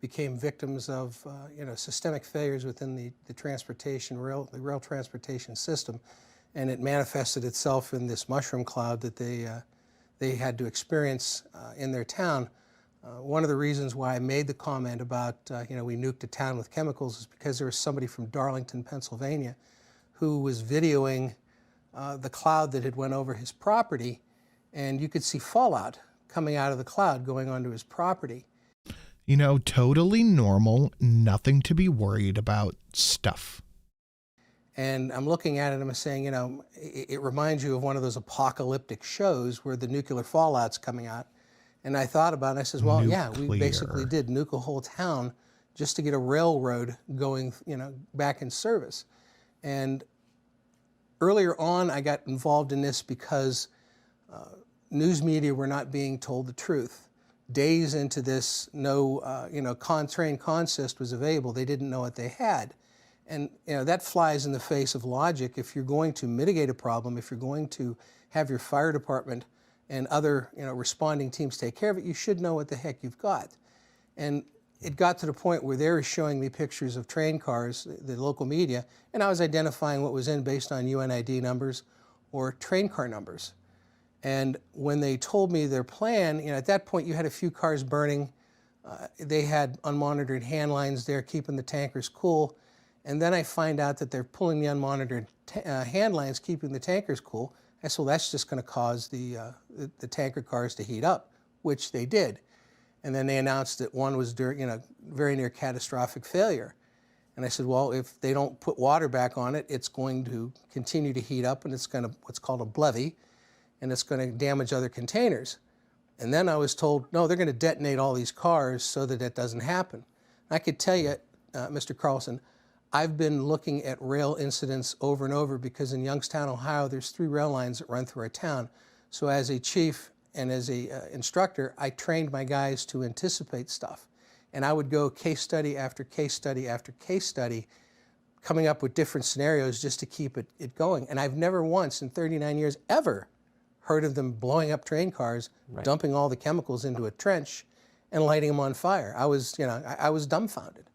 became victims of systemic failures within the rail transportation system, and it manifested itself in this mushroom cloud that they had to experience in their town. One of the reasons why I made the comment about we nuked a town with chemicals is because there was somebody from Darlington, Pennsylvania, who was videoing the cloud that had went over his property. And you could see fallout coming out of the cloud going onto his property. You know, totally normal, nothing to be worried about stuff. And I'm looking at it and I'm saying, it reminds you of one of those apocalyptic shows where the nuclear fallout's coming out. And I thought about it and I says, well, yeah, we basically did nuke a whole town just to get a railroad going, back in service. And earlier on, I got involved in this because news media were not being told the truth. Days into this, no, train consist was available. They didn't know what they had. And that flies in the face of logic. If you're going to mitigate a problem, if you're going to have your fire department and other responding teams take care of it, you should know what the heck you've got. And it got to the point where they were showing me pictures of train cars, the local media, and I was identifying what was in based on UNID numbers or train car numbers. And when they told me their plan, at that point you had a few cars burning. They had unmonitored hand lines there keeping the tankers cool. And then I find out that they're pulling the unmonitored hand lines keeping the tankers cool. I said, well, that's just going to cause the tanker cars to heat up, which they did. And then they announced that one was very near catastrophic failure. And I said, well, if they don't put water back on it, it's going to continue to heat up and it's going to what's called a blevy, and it's going to damage other containers. And then I was told, no, they're going to detonate all these cars so that that doesn't happen. I could tell you, Mr. Carlson, I've been looking at rail incidents over and over because in Youngstown, Ohio, there's 3 rail lines that run through our town. So as a chief and as a instructor, I trained my guys to anticipate stuff. And I would go case study after case study after case study, coming up with different scenarios just to keep it going. And I've never once in 39 years ever heard of them blowing up train cars, dumping all the chemicals into a trench, and lighting them on fire. I was dumbfounded.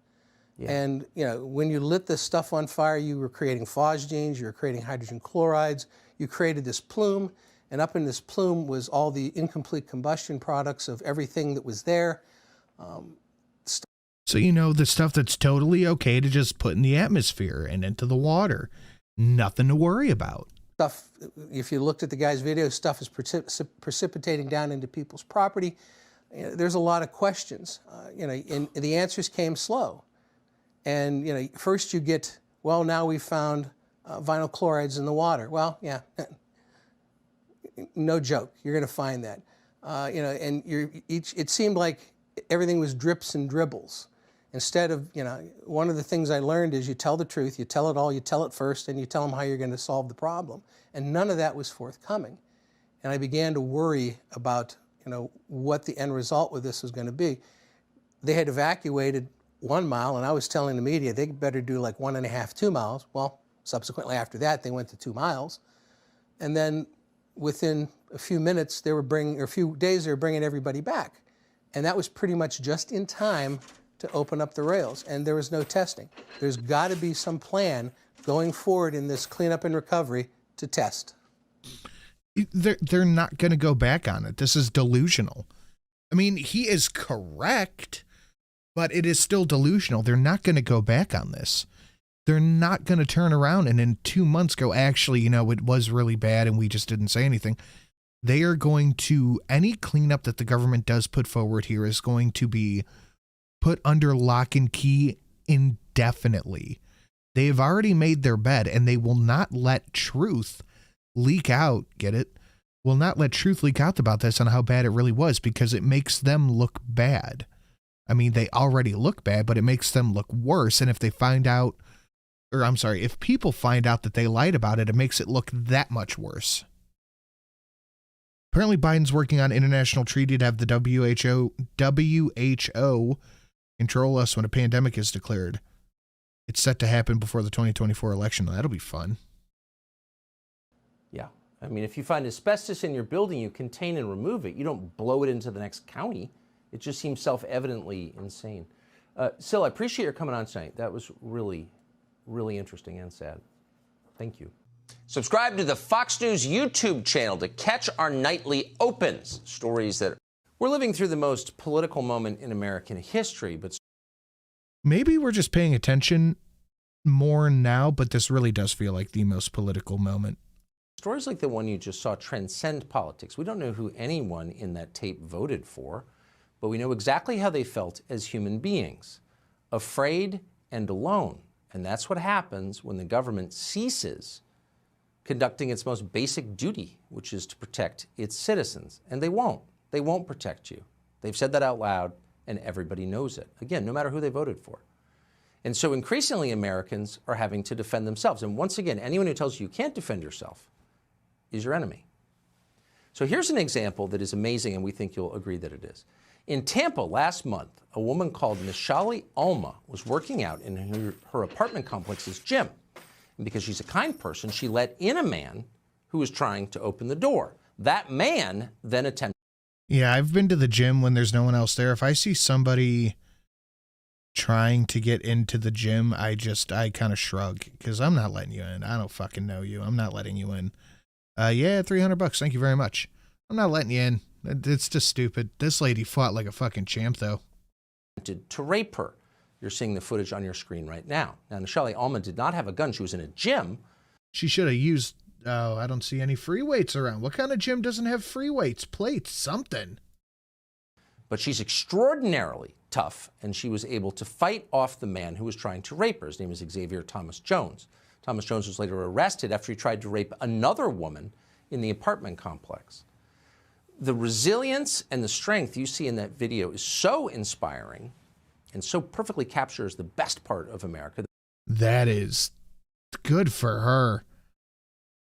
Yeah. And when you lit this stuff on fire, you were creating phosgenes, you were creating hydrogen chlorides, you created this plume, and up in this plume was all the incomplete combustion products of everything that was there. So the stuff that's totally okay to just put in the atmosphere and into the water. Nothing to worry about. Stuff, if you looked at the guy's video, stuff is precipitating down into people's property. There's a lot of questions, and the answers came slow. And, first you get, well, now we found vinyl chlorides in the water. Well, yeah, no joke. You're going to find that. And it seemed like everything was drips and dribbles. Instead of, one of the things I learned is you tell the truth, you tell it all, you tell it first, and you tell them how you're going to solve the problem. And none of that was forthcoming. And I began to worry about, what the end result with this was going to be. They had evacuated 1 mile, and I was telling the media they better do like 1.5, 2 miles. Well, subsequently after that, they went to 2 miles. And then within a few minutes, a few days, they were bringing everybody back. And that was pretty much just in time to open up the rails, and there was no testing. There's got to be some plan going forward in this cleanup and recovery to test. They're not going to go back on it. This is delusional. I mean, he is correct, but it is still delusional. They're not going to go back on this. They're not going to turn around and in 2 months go, actually, it was really bad and we just didn't say anything. They are going to, any cleanup that the government does put forward here is going to be put under lock and key indefinitely. They have already made their bed, and they will not let truth leak out. Get it? Will not let truth leak out about this and how bad it really was, because it makes them look bad. I mean, they already look bad, but it makes them look worse. And if they find out, if people find out that they lied about it, it makes it look that much worse. Apparently, Biden's working on international treaty to have the WHO control us when a pandemic is declared. It's set to happen before the 2024 election. That'll be fun. Yeah. I mean, if you find asbestos in your building, you contain and remove it. You don't blow it into the next county. It just seems self-evidently insane. Sil, I appreciate your coming on tonight. That was really, really interesting and sad. Thank you. Subscribe to the Fox News YouTube channel to catch our nightly opens. Stories that we're living through the most political moment in American history, but maybe we're just paying attention more now, but this really does feel like the most political moment. Stories like the one you just saw transcend politics. We don't know who anyone in that tape voted for, but we know exactly how they felt as human beings, afraid and alone. And that's what happens when the government ceases conducting its most basic duty, which is to protect its citizens. And they won't. They won't protect you. They've said that out loud, and everybody knows it. Again, no matter who they voted for. And so increasingly, Americans are having to defend themselves. And once again, anyone who tells you you can't defend yourself is your enemy. So here's an example that is amazing, and we think you'll agree that it is. In Tampa last month, a woman called Nishali Alma was working out in her apartment complex's gym. And because she's a kind person, she let in a man who was trying to open the door. That man then attempted. Yeah, I've been to the gym when there's no one else there. If I see somebody trying to get into the gym, I kind of shrug, because I'm not letting you in. I don't fucking know you. I'm not letting you in. Yeah, $300. Thank you very much. I'm not letting you in. It's just stupid. This lady fought like a fucking champ, though. To rape her. You're seeing the footage on your screen right now. Now, Nishali Alma did not have a gun. She was in a gym. She should have used, I don't see any free weights around. What kind of gym doesn't have free weights? Plates, something. But she's extraordinarily tough, and she was able to fight off the man who was trying to rape her. His name is Xavier Thomas Jones. Thomas Jones was later arrested after he tried to rape another woman in the apartment complex. The resilience and the strength you see in that video is so inspiring and so perfectly captures the best part of America. That is good for her.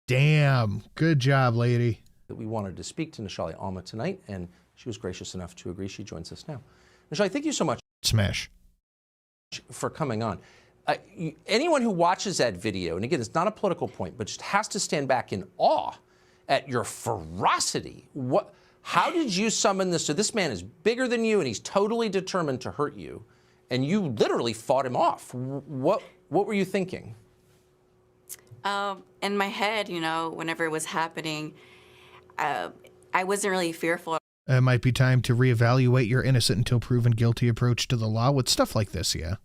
Damn. Good job, lady. That we wanted to speak to Nishali Alma tonight, and she was gracious enough to agree. She joins us now. Nishali, thank you so much. Smash. For coming on. Anyone who watches that video, and again, it's not a political point, but just has to stand back in awe at your ferocity. How did you summon this? So this man is bigger than you, and he's totally determined to hurt you, and you literally fought him off. What were you thinking? In my head, you know, whenever it was happening, I wasn't really fearful. It might be time to reevaluate your innocent until proven guilty approach to the law with stuff like this, yeah.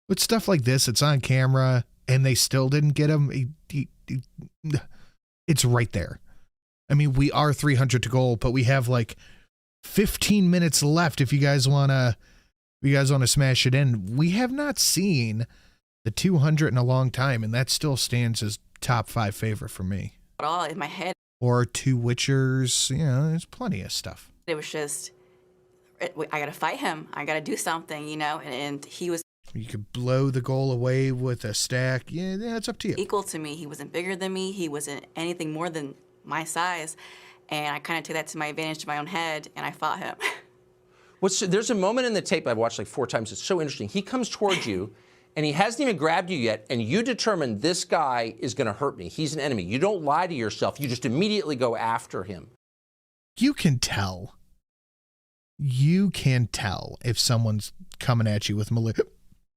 With stuff like this, it's on camera, and they still didn't get him. It's right there. I mean, we are 300 to goal, but we have like 15 minutes left if you guys want to smash it in. We have not seen the 200 in a long time, and that still stands as top 5 favorite for me. At all in my head. Or 2 Witchers, you know, there's plenty of stuff. It was just, I got to fight him. I got to do something, you know, and he was. You could blow the goal away with a stack. Yeah, it's up to you. Equal to me. He wasn't bigger than me. He wasn't anything more than my size. And I kind of took that to my advantage, to my own head, and I fought him. There's a moment in the tape I've watched like 4 times. It's so interesting. He comes towards you, and he hasn't even grabbed you yet, and you determine this guy is going to hurt me. He's an enemy. You don't lie to yourself. You just immediately go after him. You can tell. You can tell if someone's coming at you with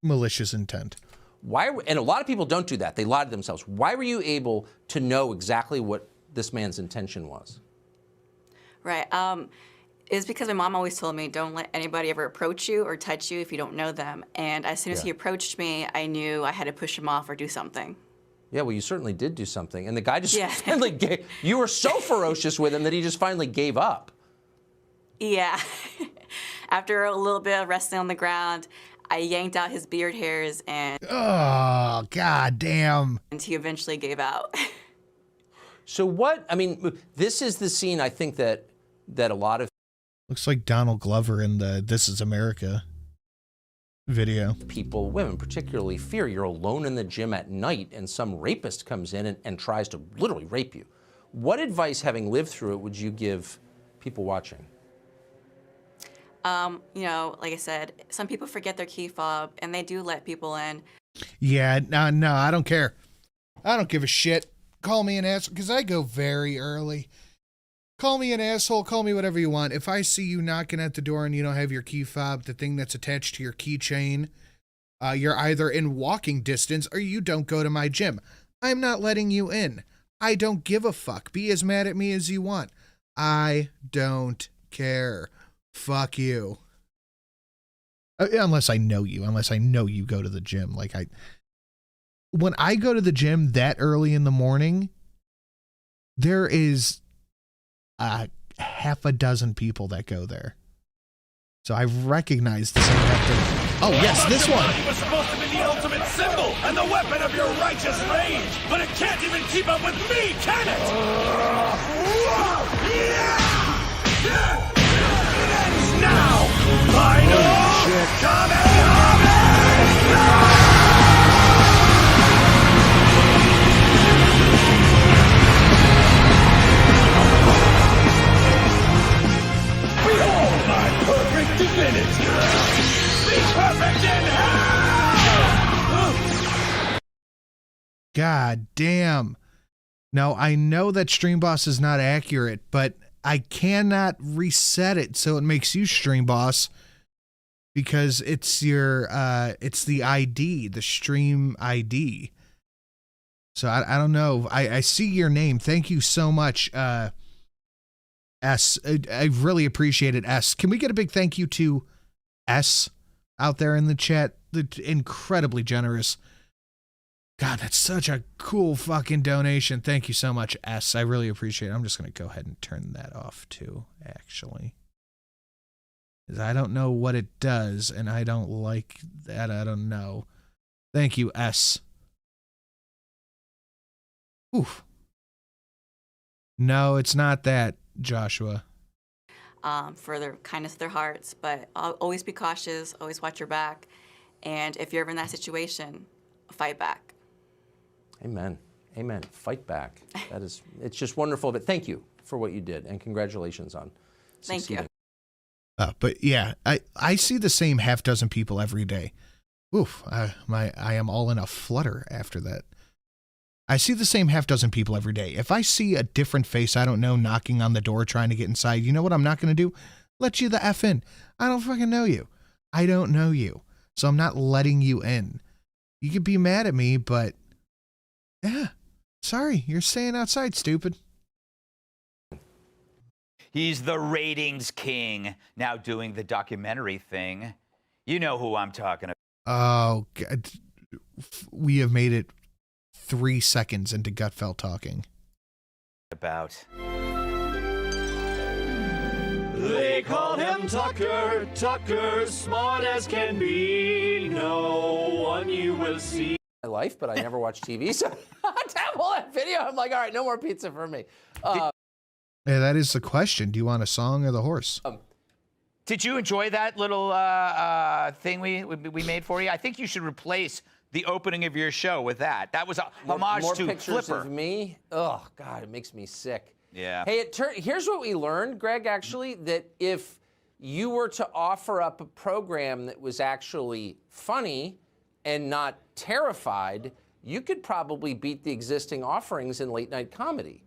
malicious intent. And a lot of people don't do that. They lie to themselves. Why were you able to know exactly what this man's intention was? Right. It's because my mom always told me, don't let anybody ever approach you or touch you if you don't know them. And as soon as he approached me, I knew I had to push him off or do something. Yeah, well, you certainly did do something. And the guy just finally gave, you were so ferocious with him that he just finally gave up. Yeah. After a little bit of wrestling on the ground, I yanked out his beard hairs and... Oh, God damn. And he eventually gave out. So I mean, this is the scene I think that a lot of... Looks like Donald Glover in the This Is America video. People, women particularly, fear. You're alone in the gym at night and some rapist comes in and tries to literally rape you. What advice, having lived through it, would you give people watching? You know, like I said, some people forget their key fob and they do let people in. Yeah, no, I don't care. I don't give a shit. Call me an asshole, because I go very early. Call me an asshole, call me whatever you want. If I see you knocking at the door and you don't have your key fob, the thing that's attached to your keychain, you're either in walking distance or you don't go to my gym. I'm not letting you in. I don't give a fuck. Be as mad at me as you want. I don't care. Fuck you. Unless I know you. Unless I know you go to the gym. When I go to the gym that early in the morning, there is half a dozen people that go there. So I've recognized this. Oh, yes, this one. Body was supposed to be the ultimate symbol and the weapon of your righteous rage, but it can't even keep up with me, can it? It ends now. Final Kamehameha! Behold my perfect divinity! Be perfect in hell! God damn. Now, I know that Stream Boss is not accurate, but I cannot reset it so it makes you Stream Boss because it's your, it's the ID, the stream ID. So I don't know. I see your name. Thank you so much, S. I really appreciate it, S. Can we get a big thank you to S out there in the chat? Incredibly generous. God, that's such a cool fucking donation. Thank you so much, S. I really appreciate it. I'm just going to go ahead and turn that off too, actually. Because I don't know what it does, and I don't like that. I don't know. Thank you, S. Oof. No, it's not that, Joshua. For their kindness of their hearts, but always be cautious, always watch your back, and if you're ever in that situation, fight back. Amen. Amen. Fight back. That is, it's just wonderful. But thank you for what you did, and congratulations on succeeding. Thank you. But yeah, I see the same half dozen people every day. Oof, I am all in a flutter after that. I see the same half dozen people every day. If I see a different face I don't know knocking on the door trying to get inside, you know what I'm not going to do? Let you the F in. I don't fucking know you. I don't know you. So I'm not letting you in. You could be mad at me, but yeah, sorry, you're staying outside, stupid. He's the ratings king, now doing the documentary thing. You know who I'm talking about. Oh, God. We have made it 3 seconds into Gutfeld talking. They call him Tucker. Tucker, smart as can be. No one you will see. My life, but I never watch TV. So I tap all that video. I'm like, all right, no more pizza for me. Yeah, that is the question. Do you want a song or the horse? Did you enjoy that little thing we made for you? I think you should replace the opening of your show with that. That was a homage more to pictures Flipper. of me. Oh God, it makes me sick. Yeah. Hey, here's what we learned, Greg. Actually, that if you were to offer up a program that was actually funny and not terrified, you could probably beat the existing offerings in late night comedy.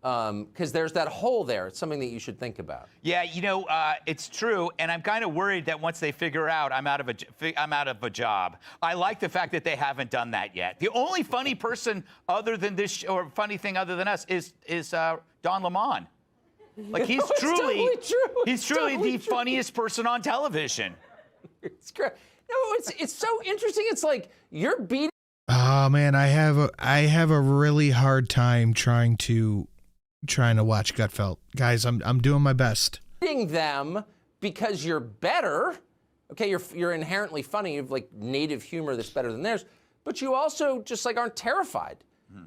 Because there's that hole there. It's something that you should think about. Yeah, you know, it's true, and I'm kind of worried that once they figure out I'm out of a job. I like the fact that they haven't done that yet. The only funny person other than this, or funny thing other than us, is Don Lemon. Like he's truly the funniest person on television. It's great. No, it's so interesting. It's like you're beating. Oh man, I have a really hard time trying to watch Gutfeld. Guys, I'm doing my best. Them because you're better. Okay, you're inherently funny. You have like native humor that's better than theirs, but you also just like aren't terrified.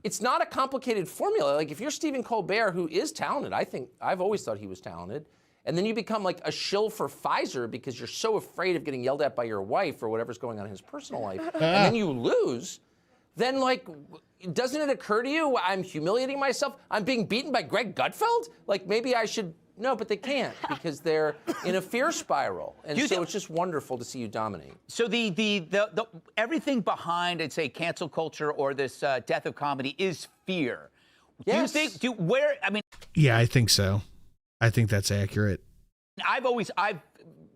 It's not a complicated formula. Like if you're Stephen Colbert, who is talented, I've always thought he was talented, and then you become like a shill for Pfizer because you're so afraid of getting yelled at by your wife or whatever's going on in his personal life, and then you lose. Then, like, doesn't it occur to you, I'm humiliating myself? I'm being beaten by Greg Gutfeld? Like, maybe I should... No, but they can't because they're in a fear spiral. And so it's just wonderful to see you dominate. So the everything behind, I'd say, cancel culture or this death of comedy is fear. Yes. Do you think... Yeah, I think so. I think that's accurate. I've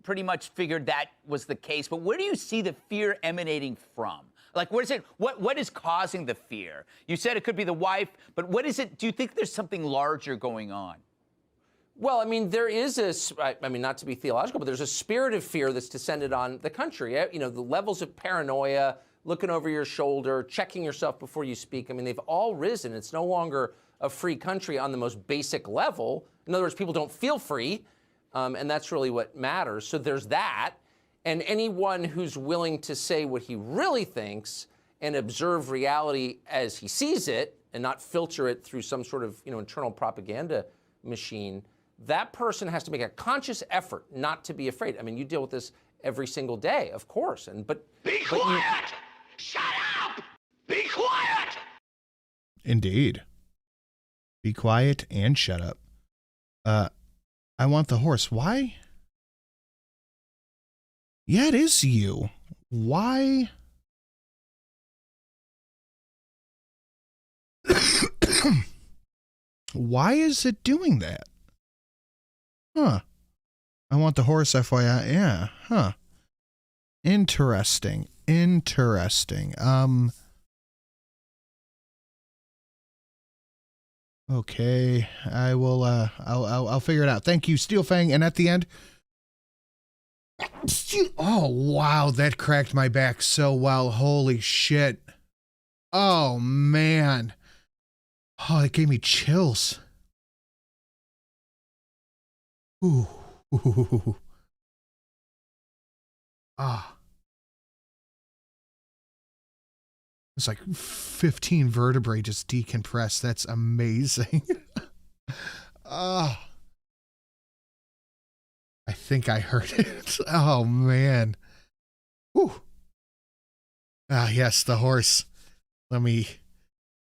pretty much figured that was the case, but where do you see the fear emanating from? Like, what is it? What is causing the fear? You said it could be the wife, but what is it? Do you think there's something larger going on? Well, I mean, there is not to be theological, but there's a spirit of fear that's descended on the country. You know, the levels of paranoia, looking over your shoulder, checking yourself before you speak. I mean, they've all risen. It's no longer a free country on the most basic level. In other words, people don't feel free, and that's really what matters. So there's that. And anyone who's willing to say what he really thinks and observe reality as he sees it and not filter it through some sort of, internal propaganda machine, that person has to make a conscious effort not to be afraid. I mean, you deal with this every single day, of course. Be quiet! Shut up! Be quiet! Indeed. Be quiet and shut up. I want the horse. Why? Yeah, it is you. Why? Why is it doing that? Huh. I want the horse, FYI. Yeah, huh. Interesting. Okay, I will, I'll figure it out. Thank you, Steelfang. And at the end, oh, wow, that cracked my back so well. Holy shit. Oh, man. Oh, it gave me chills. Ooh. Ah. It's like 15 vertebrae just decompressed. That's amazing. Ah. I think I heard it. Oh, man. Whew. Ah, yes, the horse. Let me,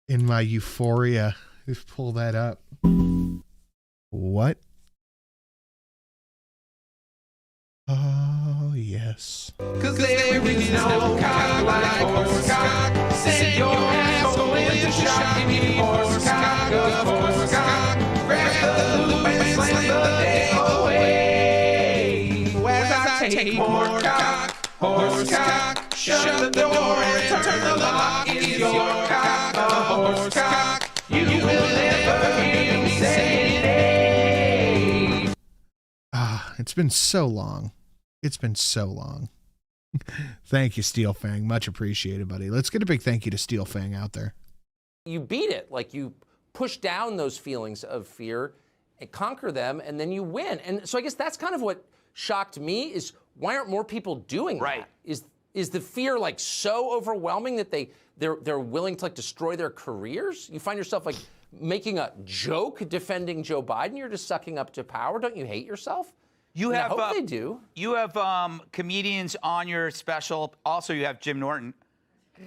in my euphoria, just pull that up. What? Oh, yes. 'Cause there is no cock like horse cock. Send your asshole in the shock, give me horse cock, of horse cock. Grab the loop and slam the day away. As I take more cock, horse cock. Shut the door and turn the lock. Is your cock a horse cock? You will never hear me say nay. It's been so long. It's been so long. Thank you, Steel Fang. Much appreciated, buddy. Let's get a big thank you to Steel Fang out there. You beat it. Like, you push down those feelings of fear and conquer them, and then you win. And so I guess that's kind of what shocked me, is why aren't more people doing that? Is the fear like so overwhelming that they're willing to like destroy their careers? You find yourself like making a joke defending Joe Biden. You're just sucking up to power. Don't you hate yourself? You have, I hope they do. You have comedians on your special. Also, you have Jim Norton.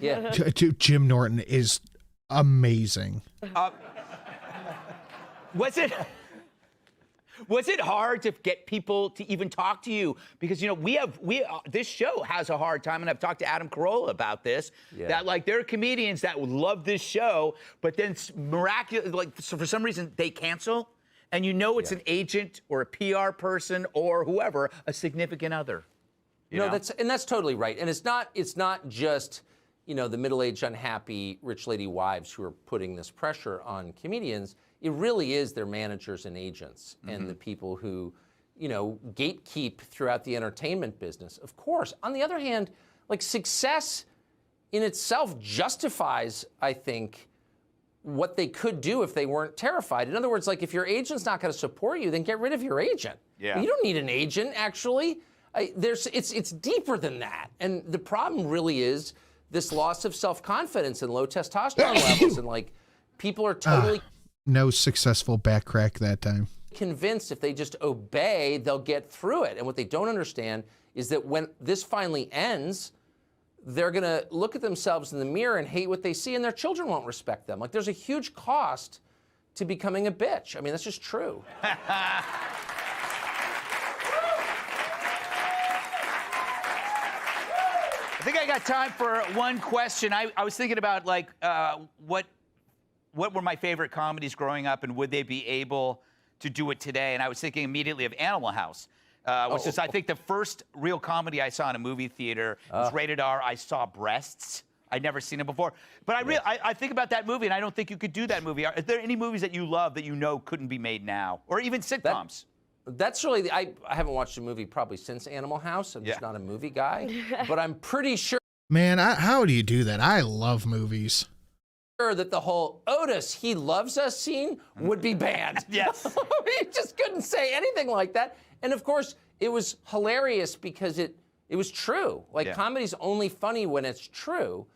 Yeah. Jim Norton is amazing. Was it hard to get people to even talk to you? Because, you know, this show has a hard time, and I've talked to Adam Carolla about this, that, like, there are comedians that would love this show, but then miraculously, like, so for some reason, they cancel, and you know it's an agent or a PR person or whoever, a significant other. You know? That's totally right. And it's not just, you know, the middle-aged, unhappy, rich lady wives who are putting this pressure on comedians. It really is their managers and agents and the people who, you know, gatekeep throughout the entertainment business. Of course. On the other hand, like, success in itself justifies, I think, what they could do if they weren't terrified. In other words, like, if your agent's not going to support you, then get rid of your agent. Yeah. You don't need an agent, actually. It's deeper than that. And the problem really is this loss of self-confidence and low testosterone levels. And, like, people are totally... No successful back crack that time. Convinced if they just obey, they'll get through it. And what they don't understand is that when this finally ends, they're going to look at themselves in the mirror and hate what they see, and their children won't respect them. Like, there's a huge cost to becoming a bitch. I mean, that's just true. I think I got time for one question. I was thinking about, like, what were my favorite comedies growing up, and would they be able to do it today? And I was thinking immediately of Animal House, which is, I think, the first real comedy I saw in a movie theater. It was rated R. I saw breasts. I'd never seen it before. But I think about that movie, and I don't think you could do that movie. Are there any movies that you love that you know couldn't be made now? Or even sitcoms? That's really, I haven't watched a movie probably since Animal House. I'm just not a movie guy. But I'm pretty sure. Man, how do you do that? I love movies. That the whole Otis, he loves us scene would be banned. Yes. He just couldn't say anything like that. And of course, it was hilarious because it was true. Like, comedy's only funny when it's true.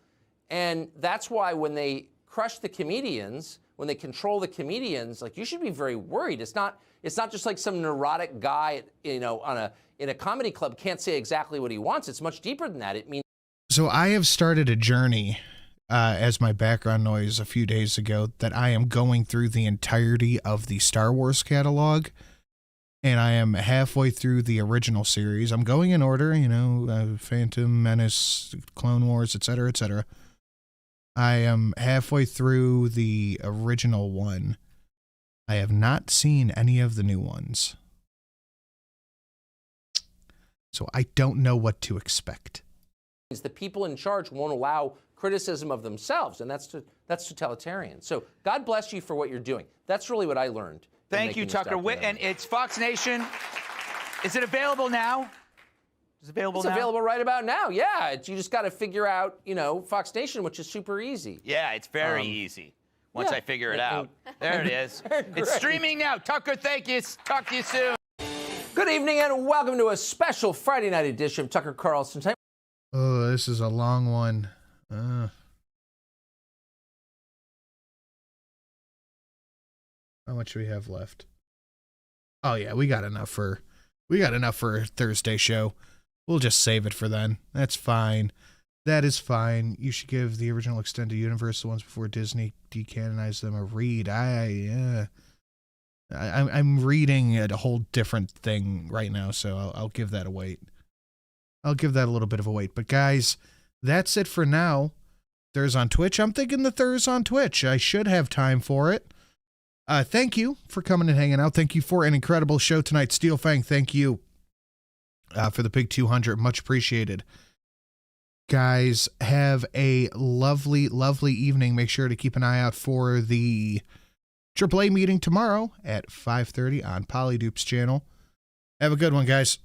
And that's why when they crush the comedians, when they control the comedians, like, you should be very worried. It's not just like some neurotic guy, you know, in a comedy club can't say exactly what he wants. It's much deeper than that. It means. So I have started a journey as my background noise a few days ago, that I am going through the entirety of the Star Wars catalog, and I am halfway through the original series. I'm going in order, you know, Phantom Menace, Clone Wars, etc., etc. I am halfway through the original one. I have not seen any of the new ones, so I don't know what to expect. The people in charge won't allow criticism of themselves, and that's totalitarian. So God bless you for what you're doing. That's really what I learned. Thank you, Tucker. And it's Fox Nation. Is it available now? Is it available now? It's available right about now. Yeah, you just got to figure out, you know, Fox Nation, which is super easy. Yeah, it's very easy. Once I figure it out. There it is. It's streaming now. Tucker, thank you. Talk to you soon. Good evening and welcome to a special Friday night edition of Tucker Carlson Time. Oh, this is a long one. How much do we have left? Oh yeah, we got enough for a Thursday show. We'll just save it for then. That's fine. That is fine. You should give the original extended universe, the ones before Disney decanonized them, a read. I'm reading a whole different thing right now, so I'll give that a wait. I'll give that a little bit of a wait. But guys, that's it for now. Thurs on Twitch. I'm thinking the Thurs on Twitch. I should have time for it. Thank you for coming and hanging out. Thank you for an incredible show tonight. Steel Fang, thank you for the big 200. Much appreciated. Guys, have a lovely, lovely evening. Make sure to keep an eye out for the AAA meeting tomorrow at 5:30 on Polydupe's channel. Have a good one, guys.